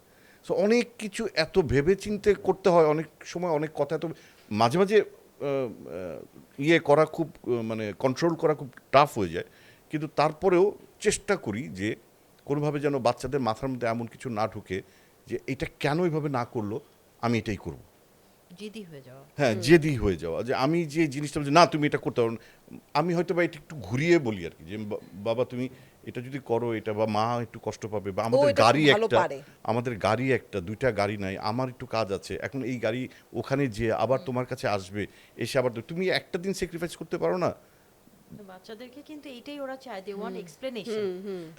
সো অনেক কিছু এত ভেবে চিন্তে করতে হয়, অনেক সময় অনেক কথা, এত মাঝে মাঝে ইয়ে করা খুব মানে কন্ট্রোল করা খুব টাফ হয়ে যায়। কিন্তু তারপরেও চেষ্টা করি যে কোনোভাবে যেন বাচ্চাদের মাথার মধ্যে এমন কিছু না ঢুকে যে এটা কেন এইভাবে না করলো, আমি এটাই করব। জেদি হয়ে যাওয়া। হ্যাঁ, জেদি হয়ে যাওয়া, যে আমি যে জিনিসটা বলছি না তুমি এটা করতে পারো না, আমি হয়তো বা এটা একটু ঘুরিয়ে বলি আর কি, যে বাবা তুমি এটা যদি করো, এটা বা মা একটু কষ্ট পাবে, বা আমাদের এটা খুব গাড়ি ভালো একটা, পারে। আমাদের গাড়ি একটা, 2টা গাড়ি নাই, আমার একটু কাজ আছে, এখন এই গাড়ি ওখানে যে আবার তোমার কাছে আসবে, এসে আবার তুমি একটা দিন স্যাক্রিফাইস করতে পারো না। বাচ্চাদেরকে কিন্তু এইটাই ওরা চায়, দে ওয়ান্ট এক্সপ্লেনেশন।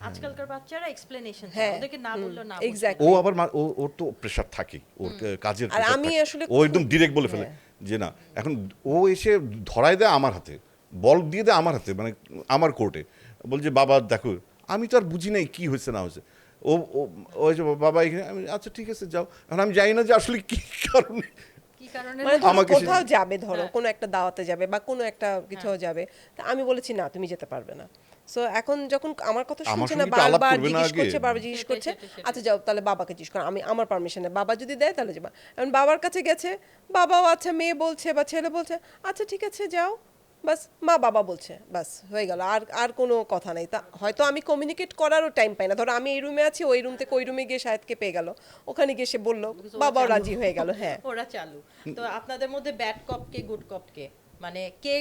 আজকালকার বাচ্চারা এক্সপ্লেনেশন চায়, হ্যাঁ, ওদেরকে না বললো না exactly। ও আবার ওর তো প্রেশার থাকে, ওর কাজের আর pressure আমি থাকে। আসলে ও একদম ডিরেক্ট বলে ফেলে যে না, এখন ও এসে ধরায় দেয় আমার হাতে, বল দিয়ে দেয় আমার হাতে, মানে আমার কোর্টে, বলছে বাবা দেখো, আমি তো আর বুঝি নাই কি হয়েছে না হয়েছে। ও ওই যে বাবা এখানে, আমি আচ্ছা ঠিক আছে যাও। এখন আমি জানি না যে আসলে কি কারণে, কি কারণে মানে ধরো আমাকে কোথাও যাবে, ধরো হ্যাঁ। কোনো একটা দাওয়াতে যাবে বা কোনো একটা কোথাও যাবে, তা আমি বলেছি না তুমি যেতে পারবে না। সো এখন যখন আমার কথা আমার শুনছে না, সঙ্গে একটু আলাপ বারবার করবে না জিজ্ঞেস আগে? করছে, বারবার জিজ্ঞেস সেটাই, করছে, সেটাই। আচ্ছা যাও তাহলে বাবাকে জিজ্ঞেস করো, আমি আমার পারমিশনে, বাবা যদি দেয় তাহলে যাবা। এখন বাবার কাছে গেছে, বাবাও আচ্ছা, মেয়ে বলছে বা ছেলে বলছে আচ্ছা ঠিক আছে যাও, বাস মা বাবা বলছে, বাস হয়ে গেল, আর আর কোনো কথা নাই। তা হয়তো আমি কমিউনিকেট করারও টাইম পাই না, ধরো আমি এই রুমে আছি, ওই রুম থেকে ওই রুমে গিয়ে শাহেদকে পেয়ে গেল, ওখানে গিয়ে সে বললো, Because ওরা বাবাও চালু। রাজি হয়ে গেল। হ্যাঁ, ওরা চালু। তো আপনাদের মধ্যে ব্যাড কপ কে গুড কপ কে, মানে কে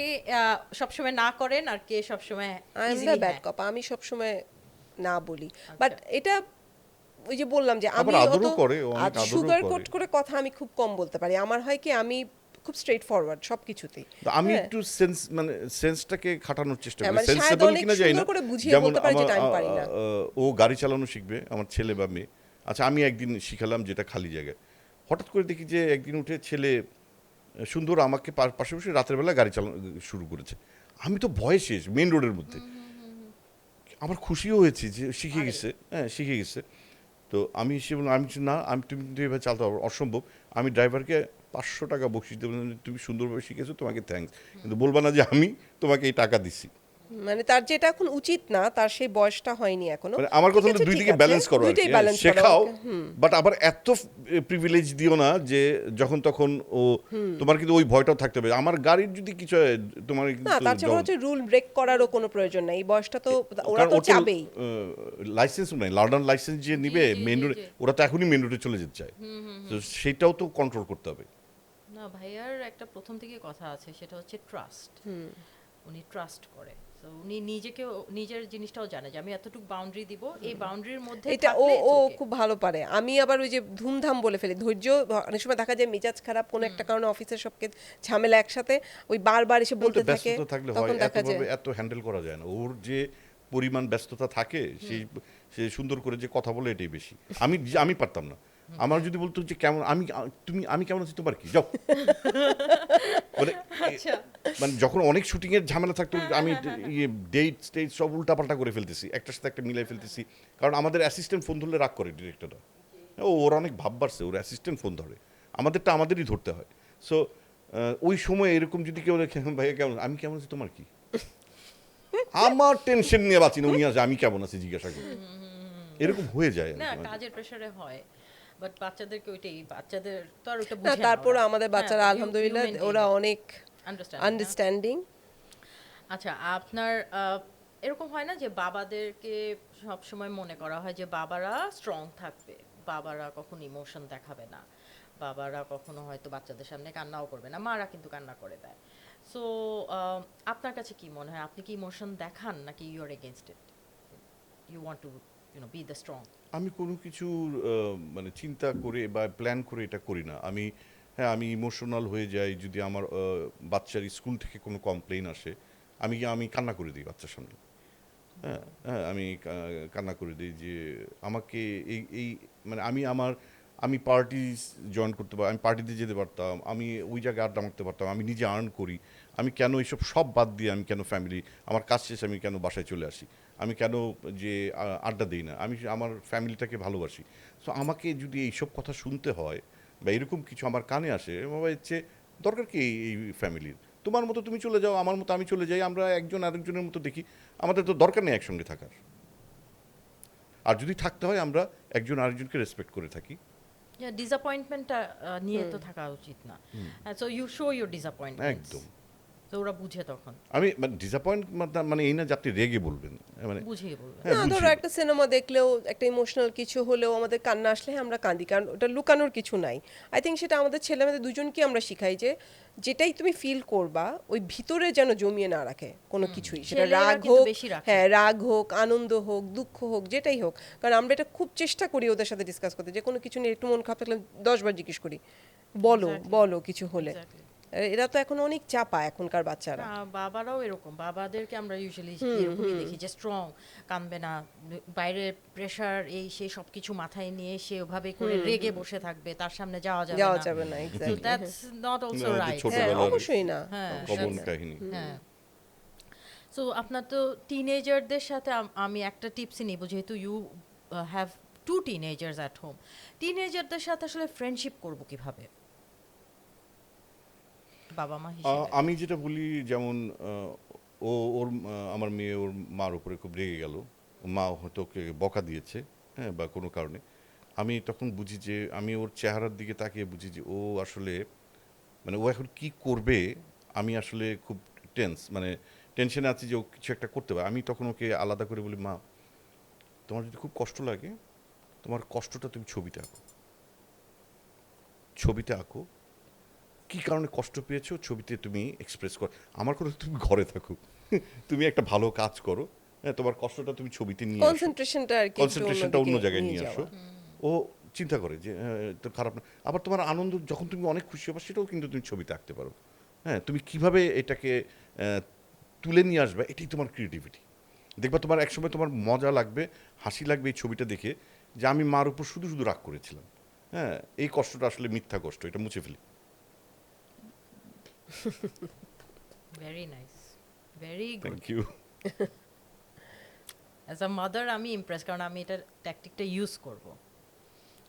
সবসময় না করেন আর কে সবসময় I am the bad cop, আমি সবসময় না বলি, বাট এটা ওই যে বললাম যে আবার আমি আদরও করে, অনেক আদরও সুগার করে। কোট করে কথা আমি খুব কম বলতে পারি। আমার হয় কি আমি খুব স্ট্রেট ফরওয়ার্ড সব কিছুতেই। তো আমি হ্যাঁ। একটু সেন্স মানে সেন্সটাকে খাটানোর চেষ্টা হ্যাঁ, করি, মানে শায়দ সেন্সেবল অনেক কিনা জানি না। সুন্দর করে বুঝিয়ে যেমন বলতে পারে আমার যেটা আমি পারি না। ও গাড়ি চালানো শিখবে, আমার ছেলে বা মেয়ে। আচ্ছা, আমি একদিন শিখালাম যেটা খালি জায়গায়, হঠাৎ করে দেখি যে একদিন উঠে ছেলে সুন্দর আমাকে পাশে বসে রাতের বেলা গাড়ি চালানো শুরু করেছে। আমি তো ভয়ে শেষ, মেন রোডের মধ্যে। আমার খুশিও হয়েছে যে শিখে গেছে, হ্যাঁ শিখে গেছে। তো আমি সে বললাম, আমি বলছি, না আমি তুমি কিন্তু এভাবে চালাতে পারবো, অসম্ভব। আমি ড্রাইভারকে ৫০০ টাকা বকশিস দেবো, তুমি সুন্দরভাবে শিখেছো, তোমাকে থ্যাঙ্কস, কিন্তু বলবা না যে আমি তোমাকে এই টাকা দিছি। মানে তার যেটা এখন উচিত না, তার সেই বয়সটা হয়নি এখনো। মানে আমার কথা ঠিক হলো আছে, দুই ঠিক দিকে আছে, ব্যালেন্স করো আর কি, দুইটাই হ্যাঁ, ব্যালেন্স করো। শেখাও, হুম। বাট আবার এত প্রিভিলেজ দিও না যে যখন তখন ও তোমার কিন্তু ওই ভয়টাও থাকতে হবে, আমার গাড়ির যদি কিছু হয় তোমার না, কিন্তু তার চেয়ে বড় হচ্ছে রুল ব্রেক করারও কোনো প্রয়োজন নাই। এই বয়সটা তো ওরা কারণ তো ওর তো চাবেই। লাইসেন্স নাই, লার্নার লাইসেন্স যে নিবে জি, মেন জি, রোডে, জি। ওরা তো এখনই মেন রোডে চলে যেতে চায়, তো সেটাও তো কন্ট্রোল করতে হবে। না, ভাইয়ার একটা প্রথম থেকে কথা আছে, সেটা হচ্ছে ট্রাস্ট। উনি ট্রাস্ট করে, তো উনি নিজেকেও নিজের জিনিসটাও জানে যে আমি এতটুকু বাউন্ডারি দিব, এই বাউন্ডারির মধ্যে এটা ও থাকলে ও it's okay। খুব ভালো পারে। আমি আবার ওই যে ধুমধাম বলে ফেলি, ধৈর্য অনেক সময় দেখা যায় মেজাজ খারাপ কোনো একটা কারণে, অফিসের সবকে ঝামেলা একসাথে, ওই বারবার এসে বলতে থাকে, ব্যস্ততা থাকলে হয়, তখন দেখা যায় এতভাবে এত হ্যান্ডেল করা যায় না, ওর যে পরিমাণ ব্যস্ততা থাকে সেই সে সুন্দর করে যে কথা বলে এটাই বেশি। আমি পারতাম না, আমার যদি বলতো যে কেমন আমি কেমন আছি, তোমার কি, যাও মানে আচ্ছা। মানে যখন অনেক শুটিং এর ঝামেলা থাকতো, আমি ডেট স্টেজ সব উল্টাপাল্টা করে ফেলতেছি, একটার সাথে একটা মিলাই ফেলতেছি, কারণ আমাদের অ্যাসিস্ট্যান্ট ফোন ধরলে রাগ করে ডিরেক্টররা, ওর অনেক ভাব বাড়ছে, ওর অ্যাসিস্ট্যান্ট ফোন ধরে, আমাদেরটা আমাদেরই ধরতে হয়। সো ওই সময় এরকম যদি কেউ রেখে, ভাইয়া কেমন, আমি কেমন আছি, তোমার কি, আমার টেনশন নিয়ে বাঁচি না, উনি আসে আমি কেমন আছি জিজ্ঞাসা করি, এরকম হয়ে যায়। না, কাজের প্রেসারে হয়, বাট বাচ্চাদেরকে ওইটাই, বাচ্চাদের তো আর ওটা না, বুঝে না। তারপরে আমাদের বাচ্চারা আলহামদুলিল্লাহ ওরা অনেক আন্ডারস্ট্যান্ড। আন্ডারস্ট্যান্ডিং। আচ্ছা, আপনার এরকম হয় না যে বাবাদেরকে সব সময় মনে করা হয় যে বাবারা স্ট্রং থাকবে, বাবারা কখনো ইমোশন দেখাবে না, বাবারা কখনো হয়তো বাচ্চাদের সামনে কান্নাও করবে না, মারা কিন্তু কান্না করে দেয়। সো আপনার কাছে কি মনে হয়, আপনি কি ইমোশন দেখান নাকি you are against it, you want to be the strong? আমি কোনো কিছু মানে চিন্তা করে বা প্ল্যান করে এটা করি না আমি। হ্যাঁ, আমি ইমোশনাল হয়ে যাই যদি আমার বাচ্চার স্কুল থেকে কোনো কমপ্লেইন আসে, আমি কান্না করে দিই বাচ্চার সামনে। হ্যাঁ, হ্যাঁ, আমি কান্না করে দিই যে আমাকে এই মানে আমি পার্টি জয়েন করতে পারতাম, আমি পার্টিতে যেতে পারতাম, আমি ওই জায়গায় আড্ডা মারতে পারতাম, আমি নিজে আর্ন করি, আমি কেন এইসব সব বাদ দিয়ে আমি কেন ফ্যামিলি, আমার কাজ শেষে আমি কেন বাসায় চলে আসি, আমি কেন যে আড্ডা দিই না, আমি আমার ফ্যামিলিটাকে ভালোবাসি। সো আমাকে যদি এইসব কথা শুনতে হয় বা এরকম কিছু আমার কানে আসে, বাবা ইচ্ছে দরকার কি এই ফ্যামিলির, তোমার মতো তুমি চলে যাও, আমার মতো আমি চলে যাই, আমরা একজন আরেকজনের মতো দেখি, আমাদের তো দরকার নেই একসঙ্গে থাকার। আর যদি থাকতে হয় আমরা একজন আরেকজনকে রেসপেক্ট করে থাকি। ডিসঅ্যাপয়েন্টমেন্টটা নিয়ে তো থাকা উচিত না। So you show your disappointment, একদম। তো ওরা বুঝে তখন, আমি মানে ডিসঅ্যাপয়েন্ট মানে এই না যে আপনি রেগে বলবেন, মানে বুঝিয়ে বলবে। হ্যাঁ, না, বুঝি। ধরো একটা সিনেমা দেখলেও একটা ইমোশনাল কিছু হলেও আমাদের কান্না আসলে হ্যাঁ, আমরা কাঁদি, কারণ ওটা লুকানোর কিছু নাই। আই থিঙ্ক সেটা আমাদের ছেলেমেয়েদের দুজনকে আমরা শিখাই যে যেটাই তুমি ফিল করবা ওই ভিতরে যেন জমিয়ে না রাখে কোনো কিছুই, সেটা ছেলেরা রাগ কিন্তু হোক, বেশি রাখে। হ্যাঁ রাগ হোক, আনন্দ হোক, দুঃখ হোক, যেটাই হোক। কারণ আমরা এটা খুব চেষ্টা করি ওদের সাথে ডিসকাস করতে, যে কোনো কিছু নিয়ে একটু মন খারাপ থাকলে 10 বার জিজ্ঞেস করি, বলো Exactly. বলো কিছু হলে। Exactly. এরা তো এখন অনেক চাপা এখনকার বাচ্চারা। বাবারাও এরকম, বাবাদেরকে আমরা ইউজুয়ালি এরকমই দেখি যে স্ট্রং, কাঁদবে না, বাইরের প্রেশার এই সেই সব কিছু মাথায় নিয়ে সে ওভাবে করে রেগে বসে থাকবে, তার সামনে যাওয়া যাবে যাওয়া না। যাবে না, So exactly. that's not also না, ওদের right. ছোট- হ্যাঁ, ছোটবেলার অবশ্যই না। হ্যাঁ, কমন that's- কাহিনী। হ্যাঁ। সো আপনার তো টিনেজারদের সাথে আমি একটা টিপস নিব, যেহেতু you have 2 teenagers at home, টিনেজারদের সাথে আসলে ফ্রেন্ডশিপ করব কিভাবে বাবা মা হিসেবে? আমি যেটা বলি, যেমন আমার মেয়ে ওর মার উপরে খুব রেগে গেল, মা হয়তো ওকে বকা দিয়েছে, হ্যাঁ, বা কোনো কারণে, আমি তখন বুঝি যে আমি ওর চেহারার দিকে তাকিয়ে বুঝি যে ও আসলে মানে ও এখন কি করবে, আমি আসলে খুব টেন্স, মানে টেনশনে আছি যে ও কিছু একটা করতে পারে, আমি তখন ওকে আলাদা করে বলি, মা তোমার যদি খুব কষ্ট লাগে তোমার কষ্টটা তুমি ছবিতে আঁকো, ছবিতে আঁকো, কী কারণে কষ্ট পেয়েছো ছবিতে তুমি এক্সপ্রেস করো, আমার কথা তুমি ঘরে থাকো, তুমি একটা ভালো কাজ করো, হ্যাঁ তোমার কষ্টটা তুমি ছবিতে নিয়ে আসো, কনসেন্ট্রেশনটা আর কি একটু কনসেন্ট্রেশনটা অন্য অন্যদিকে জায়গায় নিয়ে আসো। যাওয়া। ও চিন্তা করে যে তো খারাপ না, আবার তোমার আনন্দ যখন তুমি অনেক খুশি হবা সেটাও কিন্তু তুমি ছবিতে আঁকতে পারো। হ্যাঁ তুমি কিভাবে এটাকে তুলে নিয়ে আসবে, এটাই তোমার ক্রিয়েটিভিটি। দেখবা তোমার একসময় তোমার মজা লাগবে, হাসি লাগবে এই ছবিটা দেখে, যে আমি মার উপর শুধু শুধু রাগ করেছিলাম, হ্যাঁ এই কষ্টটা আসলে মিথ্যা কষ্ট, এটা মুছে ফেলি। Very nice, very good. Thank you. As a mother আমি ইমপ্রেস, কারণ আমি এটা ট্যাকটিকটা ইউজ করব।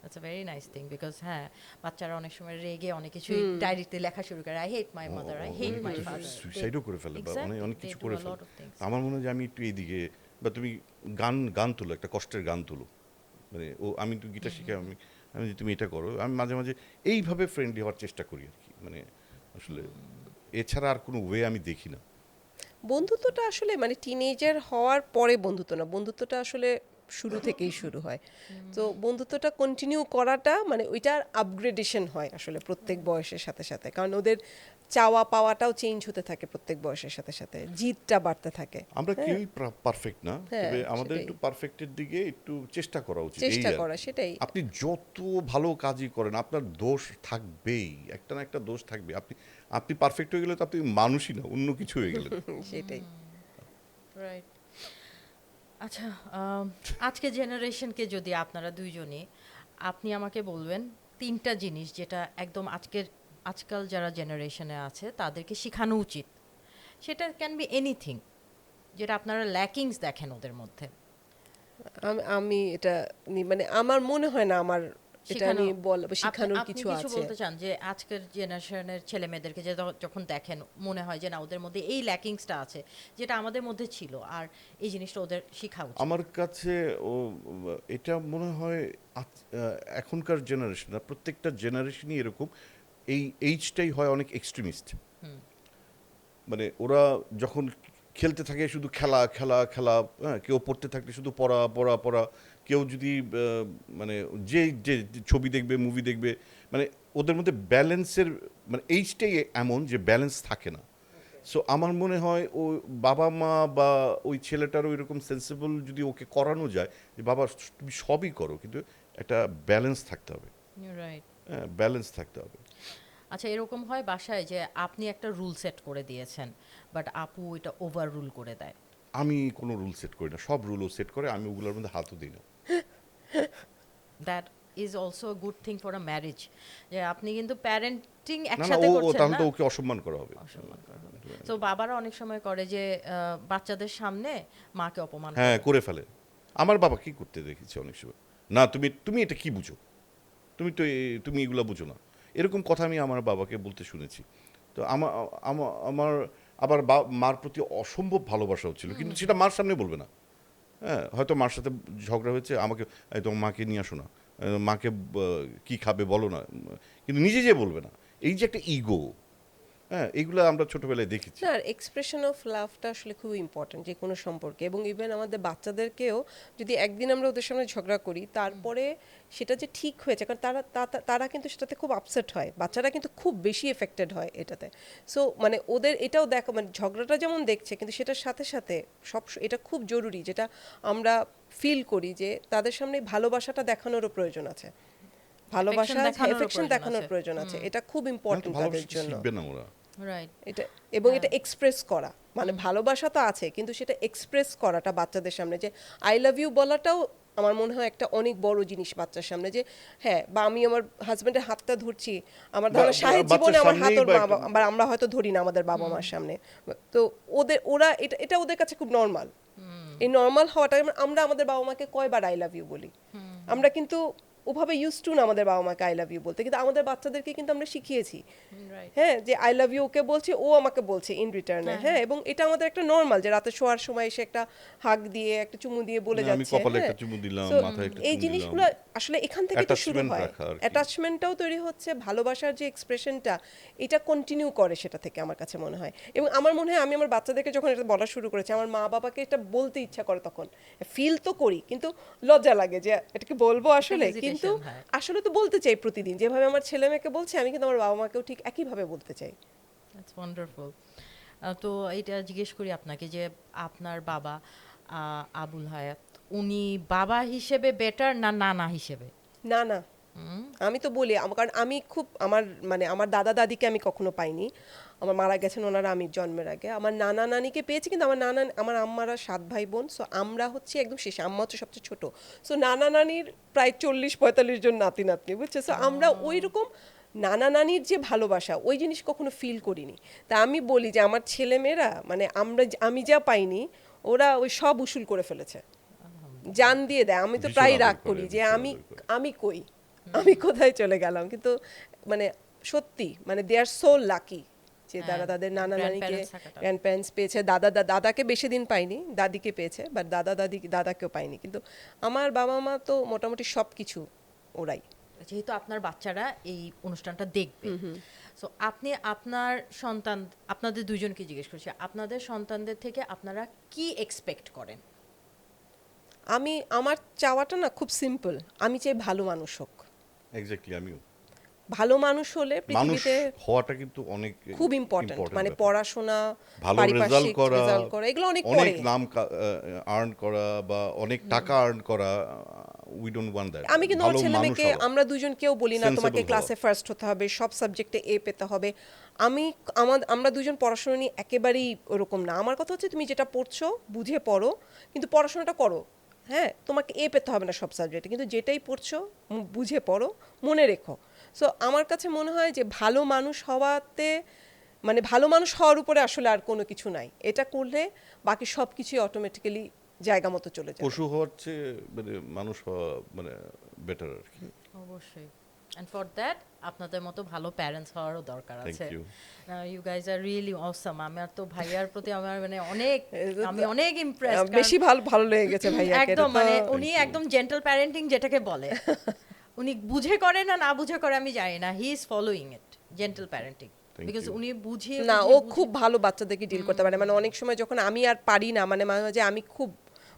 It's a very nice thing, because হ্যাঁ বাচ্চারা অনেক সময় রেগে অনেক কিছু ডায়েরিতে লেখা শুরু করে, I hate my mother, I hate my father, সুইসাইডও করে ফেলে বা অনেক অনেক কিছু করে ফেলে। things. আমার মনে হয় যে আমি একটু এইদিকে, বা তুমি গান গান তুলো, একটা কষ্টের গান তুলো, মানে ও আমি একটু গিটার শিখে, আমি আমি যে তুমি এটা করো, আমি মাঝে মাঝে এইভাবে ফ্রেন্ডলি হওয়ার চেষ্টা করি আর কি, মানে আসলে এছাড়া আর কোনো ওয়ে আমি দেখি না। বন্ধুত্বটা আসলে মানে টিনেজার হওয়ার পরে বন্ধুত্ব না, বন্ধুত্বটা আসলে শুরু থেকেই শুরু হয়। তো বন্ধুত্বটা কন্টিনিউ করাটা মানে ওইটার আপগ্রেডেশন হয় আসলে প্রত্যেক বয়সের সাথে সাথে, কারণ ওদের চাওয়া পাওয়াটাও চেঞ্জ হতে থাকে প্রত্যেক বয়সের সাথে সাথে, জিদটা বাড়তে থাকে। আমরা কেউই পারফেক্ট না, হ্যাঁ, তবে আমাদের সেটাই। একটু পারফেক্টের দিকে একটু চেষ্টা করা উচিত। এই চেষ্টা আর কি। করা, সেটাই। আপনি যত ভালো কাজই করেন আপনার দোষ থাকবেই, একটা না একটা দোষ থাকবে। আপনি আপনি পারফেক্ট হয়ে গেলে তো আপনি মানুষই না, অন্য কিছু হয়ে গেলেন। সেটাই। রাইট। আচ্ছা, আজকে জেনারেশনকে যদি আপনারা দুইজনই, আপনি আমাকে বলবেন তিনটা জিনিস যেটা একদম আজকাল যারা জেনারেশনে আছে তাদেরকে শেখানো উচিত, সেটা ক্যান বি এনিথিং, যেটা আপনারা ল্যাকিংস দেখেন ওদের মধ্যে। আমি এটা মানে আমার মনে হয় না আমার এটা শেখানো- নিয়ে বলবো শেখানোর আপনি কিছু কিছু আছে। বলতে চান যে আজকের জেনারেশনের ছেলে মেয়েদেরকে যে যখন দেখেন মনে হয় যে না ওদের মধ্যে এই ল্যাকিংসটা আছে যেটা আমাদের মধ্যে ছিল, আর এই জিনিসটা ওদের শেখা উচিত। আমার কাছে ও এটা মনে হয় এখনকার জেনারেশন, প্রত্যেকটা জেনারেশনই এরকম, এই এইজটাই হয় অনেক এক্সট্রিমিস্ট। মানে ওরা যখন খেলতে থাকে শুধু খেলা খেলা খেলা, হ্যাঁ কেউ পড়তে থাকলে শুধু পড়া পড়া পড়া, কেউ যদি মানে যে যে যে ছবি দেখবে মুভি দেখবে, মানে ওদের মধ্যে ব্যালেন্সের মানে এইজটাই এমন যে ব্যালেন্স থাকে না। সো আমার মনে হয় ও বাবা মা বা ওই ছেলেটার ওই রকম সেন্সিবল যদি ওকে করানো যায় যে বাবা তুমি সবই করো, কিন্তু একটা ব্যালেন্স থাকতে হবে, রাইট। হ্যাঁ ব্যালেন্স থাকতে হবে। আচ্ছা, এরকম হয় বাসায় যে আপনি একটা রুল সেট করে দিয়েছেন বাট আপু এটা ওভার রুল করে দেয়? আমি কোনো রুল সেট করি না, সব রুলও সেট করে, আমি ওগুলোর মধ্যে হাতও দিই না। That is also a good thing for a marriage, যে আপনি কিন্তু প্যারেন্টিং না না একসাথে ও করছেন তাহলে না। তো ওকে অসম্মান করা হবে। অসম্মান করা হবে। তো বাবারা অনেক সময় করে যে বাচ্চাদের সামনে মাকে অপমান হ্যাঁ করে। করে ফেলে। আমার বাবা কি করতে দেখেছি অনেক সময়, না তুমি তুমি এটা কি বুঝো, তুমি তো তুমি এগুলো বুঝো না, এরকম কথা আমি আমার বাবাকে বলতে শুনেছি। তো আমার আমার আমার আবার মার প্রতি অসম্ভব ভালোবাসা হচ্ছিল, কিন্তু সেটা মার সামনে বলবে না। হ্যাঁ হয়তো মার সাথে ঝগড়া হয়েছে, আমাকে এই তোমার মাকে নিয়ে আসো না, মাকে কি খাবে বলো না, কিন্তু নিজে যে বলবে না, এই যে একটা ইগো, হ্যাঁ এগুলো আমরা ছোটবেলায় দেখেছি। না, এক্সপ্রেশন অফ লাভটা আসলে খুব ইম্পর্টেন্ট যে কোনো সম্পর্কে, এবং ইভেন আমাদের বাচ্চাদেরকেও যদি একদিন আমরা ওদের সামনে ঝগড়া করি তারপরে সেটা যে ঠিক হয়েছে, কারণ তারা কিন্তু সেটাতে খুব আপসেট হয়, বাচ্চারা কিন্তু খুব বেশি এফেক্টেড হয় এটাতে। সো মানে ওদের এটাও দেখো, মানে ঝগড়াটা যেমন দেখছে কিন্তু সেটার সাথে সাথে এটা খুব জরুরি, যেটা আমরা ফিল করি যে তাদের সামনে ভালোবাসাটা দেখানোরও প্রয়োজন আছে, ভালোবাসা দেখানোরও এফেকশন প্রয়োজন দেখানোর আছে। প্রয়োজন আছে, এটা খুব না তো ইম্পর্টেন্ট তাদের ভালোবাসা জন্য। শিখবে না ওরা। রাইট। এটা এবং এটা এক্সপ্রেস করা, মানে ভালোবাসা তো আছে কিন্তু সেটা এক্সপ্রেস করাটা বাচ্চাদের সামনে, যে আই লাভ ইউ বলাটাও আমার মনে হয় একটা অনেক বড় জিনিস বাচ্চার সামনে, যে হ্যাঁ বা আমি আমার হাজবেন্ডের হাতটা ধরছি, আমার ধারণা শাহের জীবনে আমার হাত ওর বা আমরা হয়তো ধরি না আমাদের বাবা মার সামনে, তো ওরা এটা ওদের কাছে খুব নর্মাল। এই নর্মাল হওয়াটা, আমরা আমাদের বাবা মাকে কয়বার আই লাভ ইউ বলি, আমরা কিন্তু ওভাবে ইউজ টু না আমাদের বাবা মাকে আই লাভ ইউ বলতে, কিন্তু আমাদের বাচ্চাদেরকে কিন্তু আমরা শিখিয়েছি রাইট হ্যাঁ যে আই লাভ ইউ ওকে বলছি, ও আমাকে বলছে ইন রিটার্নে। হ্যাঁ, এবং এটা আমাদের একটা নর্মাল যে রাতে শোয়ার সময় এসে একটা হাগ দিয়ে একটা চুমু দিয়ে বলে আমি যাচ্ছে। কপালে হ্যাঁ। একটা চুমু দিলাম, So, মাথায় একটা এই চুমু জিনিসগুলো দিলাম। আসলে এখান থেকে তো শুরু Attachment হয়, রাখা আর কি। অ্যাটাচমেন্টটাও তৈরি হচ্ছে, ভালোবাসার যে এক্সপ্রেশনটা এটা কন্টিনিউ করে সেটা থেকে আমার কাছে মনে হয়। এবং আমার মনে হয় আমি আমার বাচ্চাদেরকে যখন এটা বলা শুরু করেছি, আমার মা বাবাকে এটা বলতে ইচ্ছা করে, তখন ফিল তো করি কিন্তু লজ্জা লাগে যে এটাকে বলবো আসলে, Hesitation কিন্তু হয়। আসলে তো বলতে চাই প্রতিদিন, যেভাবে আমার ছেলে মেয়েকে বলছি আমি কিন্তু আমার বাবা মাকেও ঠিক একইভাবে বলতে চাই। That's wonderful. তো এটা জিজ্ঞেস করি আপনাকে যে আপনার বাবা আবুল হায়াত, উনি বাবা হিসেবে বেটার না নানা হিসেবে? না না, আমি তো বলি কারণ আমি খুব আমার মানে আমার দাদা দাদিকে আমি কখনো পাইনি, আমার মারা গেছেন ওনারা আমি জন্মের আগে। আমার নানা নানিকে পেয়েছি, কিন্তু আমার আম্মারা 7 ভাই বোন, সো আমরা হচ্ছে একদম শেষে, আম্মা হচ্ছে সবচেয়ে ছোট, সো নানা নানির প্রায় 40-45 জন নাতি নাতনি, বুঝছো? সো আমরা ওই রকম নানা নানির যে ভালোবাসা ওই জিনিস কখনো ফিল করিনি। তা আমি বলি যে আমার ছেলে মেয়েরা মানে আমি যা পাইনি ওরা ওই সব উসুল করে ফেলেছে, জান দিয়ে দেয়। আমি তো ভীষণ প্রায় আদর রাগ করে, করি যে ভীষণ আমি আদর করে। আমি কই, আমি কোথায় চলে গেলাম, কিন্তু মানে সত্যি মানে দে আর সো লাকি যে হ্যাঁ, তারা তাদের নানা নানিকে, grandparents থাকাটা। গ্র্যান্ড প্যারেন্টস পেয়েছে। দাদাকে বেশি দিন পাইনি, দাদিকে পেয়েছে, বাট দাদাকেও পাইনি, কিন্তু আমার বাবা মা তো মোটামুটি সব কিছু ওরাই। যেহেতু আপনার বাচ্চারা এই অনুষ্ঠানটা দেখবে, সো আপনি আপনার সন্তান, আপনাদের দুইজনকে জিজ্ঞেস করছি, আপনাদের সন্তানদের থেকে আপনারা কি এক্সপেক্ট করেন? আমার চাওয়াটা না খুব সিম্পল, আমি চাই ভালো মানুষ হোক। এক্স্যাক্টলি, আমিও। ভালো মানুষ হলে মানুষ পৃথিবীতে হওয়াটা কিন্তু অনেক খুব ইম্পর্টেন্ট, মানে ব্যাপার। পড়াশোনা, ভালো রেজাল্ট পারিপার্শ্বিক করা, রেজাল্ট করা, এগুলো অনেক অনেক পরে। নাম আর্ন করা বা অনেক টাকা আর্ন করা, উই ডোন্ট ওয়ান্ট দ্যাট। আমি কিন্তু আমার ছেলে মেয়েকে, আমরা দুজন কেউ বলি না তোমাকে Sensible ক্লাসে ফার্স্ট হতে হবে, সব সাবজেক্টে এ পেতে হবে। আমরা দুজন পড়াশোনা নিয়ে একেবারেই ওরকম না। আমার কথা হচ্ছে তুমি যেটা পড়ছো বুঝে পড়ো, কিন্তু পড়াশোনাটা করো। হ্যাঁ, তোমাকে এ পেতে হবে না সব সাবজেক্টে, কিন্তু যেটাই পড়ছো বুঝে পড়ো, মনে রেখো। সো আমার কাছে মনে হয় যে ভালো মানুষ হওয়াতে, মানে ভালো মানুষ হওয়ার উপরে আসলে আর কোনো কিছু নাই। এটা করলে বাকি সব কিছুই অটোমেটিক্যালি জায়গা মতো চলে যাবে। পশু হওয়ার চেয়ে মানে মানুষ হওয়া মানে বেটার আর কি। অবশ্যই। অ্যান্ড ফর দ্যাট আপনাদের মতো ভালো প্যারেন্টস হওয়ারও দরকার আছে। Thank you. You guys are really awesome. আমার তো ভাইয়ার প্রতি আমার মানে আমি অনেক ইমপ্রেসড। বেশি ভালো লেগে গেছে ভাইয়াকে। একদম এটা তো- মানে উনি একদম জেন্টল প্যারেন্টিং যেটাকে বলে, উনি বুঝে করে না বুঝে করে আমি জানি না, he is following it, gentle parenting, because you. উনি বুঝিয়ে না, ও বুঝিয়ে- খুব ভালো বাচ্চাদেরকে ডিল করতে পারে। মানে অনেক সময় যখন আমি আর পারি না, মানে মাঝে মাঝে আমি খুব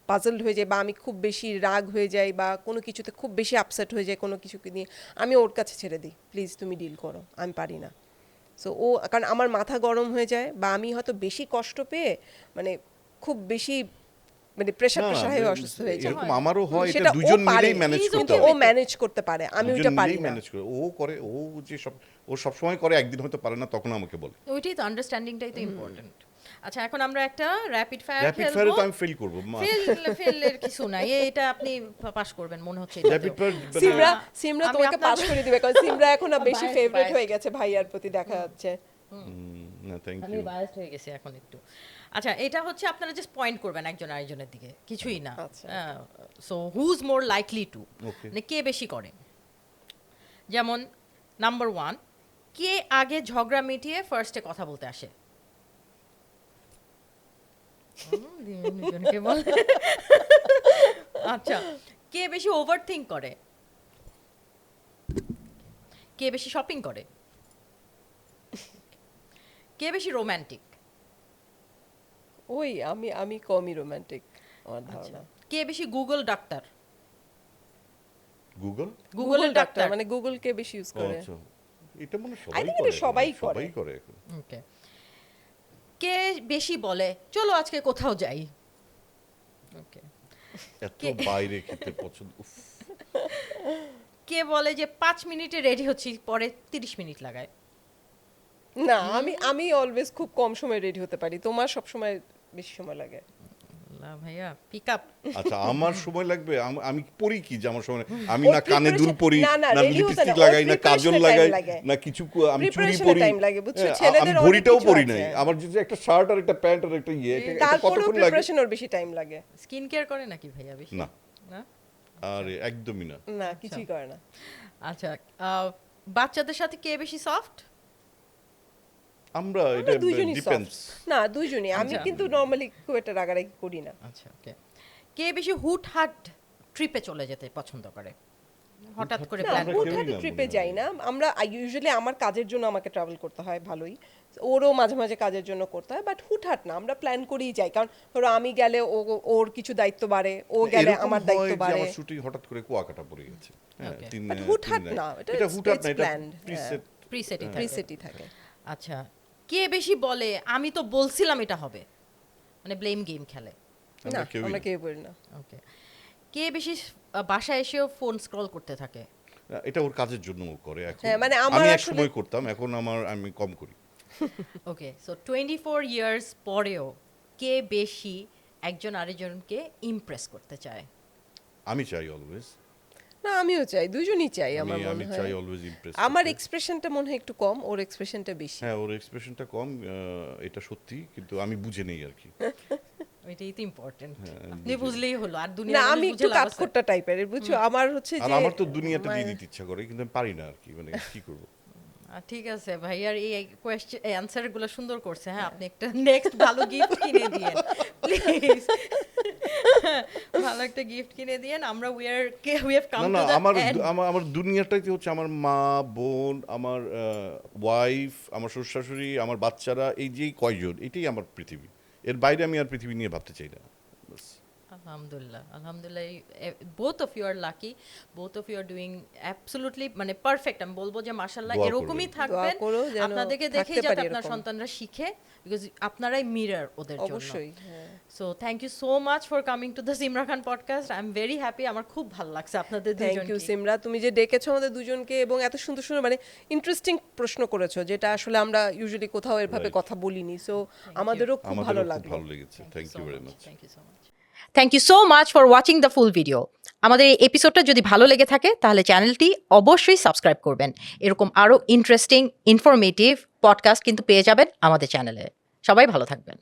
পাজলড হয়ে যাই, বা আমি খুব বেশি রাগ হয়ে যাই, বা কোনো কিছুতে খুব বেশি আপসেট হয়ে যায় কোনো কিছুকে নিয়ে, আমি ওর কাছে ছেড়ে দিই, প্লিজ তুমি ডিল করো, আমি পারি না। সো ও, কারণ আমার মাথা গরম হয়ে যায়, বা আমি হয়তো বেশি কষ্ট পেয়ে মানে খুব বেশি মানে প্রেশার হয়ে অসুস্থ হয়ে যায়। এরকম আমারও হয়, এটা সেটা ও দুজন পারে, মিলেই ম্যানেজ He's করতে কিন্তু হবে। ও ম্যানেজ করতে পারে, আমি ওইটা পারি না। ম্যানেজ করে, ও করে, ও যে ও সব সময় করে, একদিন হয়তো পারে না, তখন আমাকে বলে। ওইটাই তো, আন্ডারস্ট্যান্ডিংটাই তো ইম্পর্টেন্ট। আচ্ছা, এখন আমরা একটা র্যাপিড ফায়ার র্যাপিড ফায়ারে খেলবো। তো আমি ফেল করব। ফেলের কিছু নাই, এটা আপনি পাস করবেন মনে হচ্ছে। র্যাপিড ফায়ার সিমরা আমি তোমাকে পাস আপনাদের- করে দিবে, কারণ সিমরা এখন আর বেশি Biased, ফেভারিট biased. হয়ে গেছে ভাইয়ার প্রতি, দেখা যাচ্ছে। না, থ্যাংক আমি ইউ। বায়াসড হয়ে গেছি এখন একটু। আচ্ছা, এটা হচ্ছে আপনারা জাস্ট পয়েন্ট করবেন একজন আরেকজনের দিকে, কিছুই না। আচ্ছা। So who's more likely to, okay. মানে কে বেশি করে। যেমন নাম্বার 1, কে আগে ঝগড়া মিটিয়ে ফার্স্টে কথা বলতে আসে? দুজনকে বলে। আচ্ছা, কে বেশি ওভার থিঙ্ক করে? কে বেশি শপিং করে? কে বেশি রোমান্টিক? ওই আমি কমই রোমান্টিক আমার আচ্ছা, ধারণা। কে বেশি গুগল ডাক্তার? গুগল? গুগলের ডাক্তার মানে গুগল কে বেশি ইউজ করে? আচ্ছা, এটা মনে হয় I সবাই think করে। এটা সবাই এখন, করে। সবাই করে এখন। ওকে। কে বেশি বলে চলো আজকে কোথাও যাই? ওকে। এত বাইরে খেতে পছন্দ, উফ। কে বলে যে 5 মিনিটে রেডি হচ্ছি, পরে 30 মিনিট লাগায়? না, আমি অলওয়েজ খুব কম সময় রেডি হতে পারি, তোমার সব সময় বেশি সময় লাগে। আল্লাহ ভাইয়া, পিক আপ। আচ্ছা, আমার সময় লাগবে, আমি পড়ি কি যে আমার সময়, আমি ওর না কানে দুল preparation- পরি, না, না ready হতে লিপস্টিক না, ওর লাগাই, না কাজল preparation-এ লাগাই, time লাগে। না কিছু, আমি চুড়ি Preparation-এ পরি। time লাগে, বুঝছো? হ্যাঁ, ছেলেদের আমি অনেক ঘড়িটাও কিছু পরি আছে। নাই, আমার যদি একটা শার্ট আর একটা প্যান্ট আর একটা এটা কতক্ষণ তারপরেও লাগে? প্রিপারেশন ওর বেশি টাইম লাগে। স্কিন কেয়ার করে নাকি ভাইয়া বেশি? না। না? আর একদমই না। না কিছুই করে না। আচ্ছা বাচ্চাদের সাথে কে বেশি সফট? আমরা এটা আমরা দুইজনই ডিপেন্ডস। সফট। না দুইজনই। আমি আচ্ছা। কিন্তু নরমালি খুব একটা রাগারাগি করি না। আচ্ছা ওকে। কে বেশি হুটহাট ট্রিপে চলে যেতে পছন্দ করে? হঠাৎ করে না প্ল্যান আমরা করে? কেউই হুটহাট না ট্রিপে মনে যাই হয়। না। আমরা ইউজুয়ালি আমার কাজের জন্য আমাকে ট্রাভেল করতে হয় ভালোই। ওরও মাঝে মাঝে কাজের জন্য করতে হয়, বাট হুটহাট না, আমরা প্ল্যান করেই যাই। কারণ ধরো আমি গেলে ওর কিছু দায়িত্ব বাড়ে, ও গেলে এরকম আমার হয় দায়িত্ব যে বাড়ে। আমার শুটিং হঠাৎ করে কুয়াকাটা পড়ে গেছে। হ্যাঁ, Okay. তিন But তিন হুটহাট রাত। না, এটা এটা it's- হুটহাট it's না, এটা planned, প্রিসেট। প্রিসেটই থাকে। প্রিসেটই থাকে। আচ্ছা কে বেশি বলে আমি তো বলছিলাম এটা হবে, মানে ব্লেম গেম খেলে? না আমরা কেউই আমরা না। কেউ বলি না। ওকে। কে বেশি বাসায় এসেও ফোন স্ক্রল করতে থাকে? এটা ওর কাজের জন্য ও করে এখন। হ্যাঁ, মানে আমার আমি এক আসলে- সময় করতাম, এখন আমি কম করি। ওকে সো 24 ইয়ার্স পরেও কে বেশি একজন আরেকজনকে ইমপ্রেস করতে চায়? আমি চাই অলওয়েজ। না আমিও চাই, দুইজনই চাই আমার আমি মনে চাই হয়। Always Impress. আমার এক্সপ্রেশনটা মনে হয় একটু কম, ওর এক্সপ্রেশনটা বেশি। হ্যাঁ, ওর এক্সপ্রেশনটা কম, এটা সত্যি, কিন্তু আমি বুঝে নেই আর কি। ওইটাই তো ইম্পর্টেন্ট। হ্যাঁ, আপনি বুঝলেই হলো, আর না দুনিয়া আমি একটু কাঠখোট্টা টাইপের, বুঝছো? আমার হচ্ছে আর যে আমার তো দুনিয়াটা দিয়ে আমার- দিতে ইচ্ছা করে, কিন্তু আমি পারি না আর কি, মানে কি করবো। ঠিক আছে ভাইয়ার এই কোয়েশ্চেন অ্যানসার গুলো সুন্দর করছে। হ্যাঁ আপনি একটা নেক্সট ভালো গিফট কিনে দিয়েন প্লিজ। ভালো একটা গিফট কিনে দিয়েন। আমরা উই হ্যাভ কাম না টু না, দ্য আমার এন্ড। আমার দুনিয়াটাই হচ্ছে আমার মা, বোন, আমার ওয়াইফ, আমার শ্বশুর শাশুড়ি, আমার বাচ্চারা, এই যে কয়জন, এটাই আমার পৃথিবী। এর বাইরে আমি আর পৃথিবী নিয়ে ভাবতে চাই না। বাস। আলহামদুলিল্লাহ আলহামদুলিল্লাহ, both of you are lucky, both of you are doing absolutely মানে পারফেক্ট। আমি বলবো যে মাশাআল্লাহ দোয়া এরকমই করবেন। থাকবেন। দোয়া করো যেন আপনাদেরকে থাকতে দেখেই যাতে পারি আপনার এরকম। সন্তানরা শিখে, বিকজ আপনারাই মিরর ওদের জন্য। অবশ্যই হ্যাঁ। So thank you so much for coming to the Simra Khan podcast. I am very happy, আমার খুব ভালো লাগছে আপনাদের থ্যাংক ইউ দুজনকে। সিমরা, তুমি যে ডেকেছো আমাদের দুজনকে এবং এত সুন্দর সুন্দর মানে ইন্টারেস্টিং প্রশ্ন করেছো, যেটা আসলে আমরা ইউজুয়ালি কোথাও এভাবে Right. কথা বলিনি। সো আমাদেরও খুব ভালো আমাদেরও খুব লাগলো। ভালো লেগেছে। Thank you very much. Thank you so much. Thank you so much for watching the full video. আমাদের এই এপিসোডটা যদি ভালো লেগে থাকে তাহলে চ্যানেলটি অবশ্যই সাবস্ক্রাইব করবেন। এরকম আরও ইন্টারেস্টিং ইনফরমেটিভ পডকাস্ট কিন্তু পেয়ে যাবেন আমাদের চ্যানেলে। সবাই ভালো থাকবেন।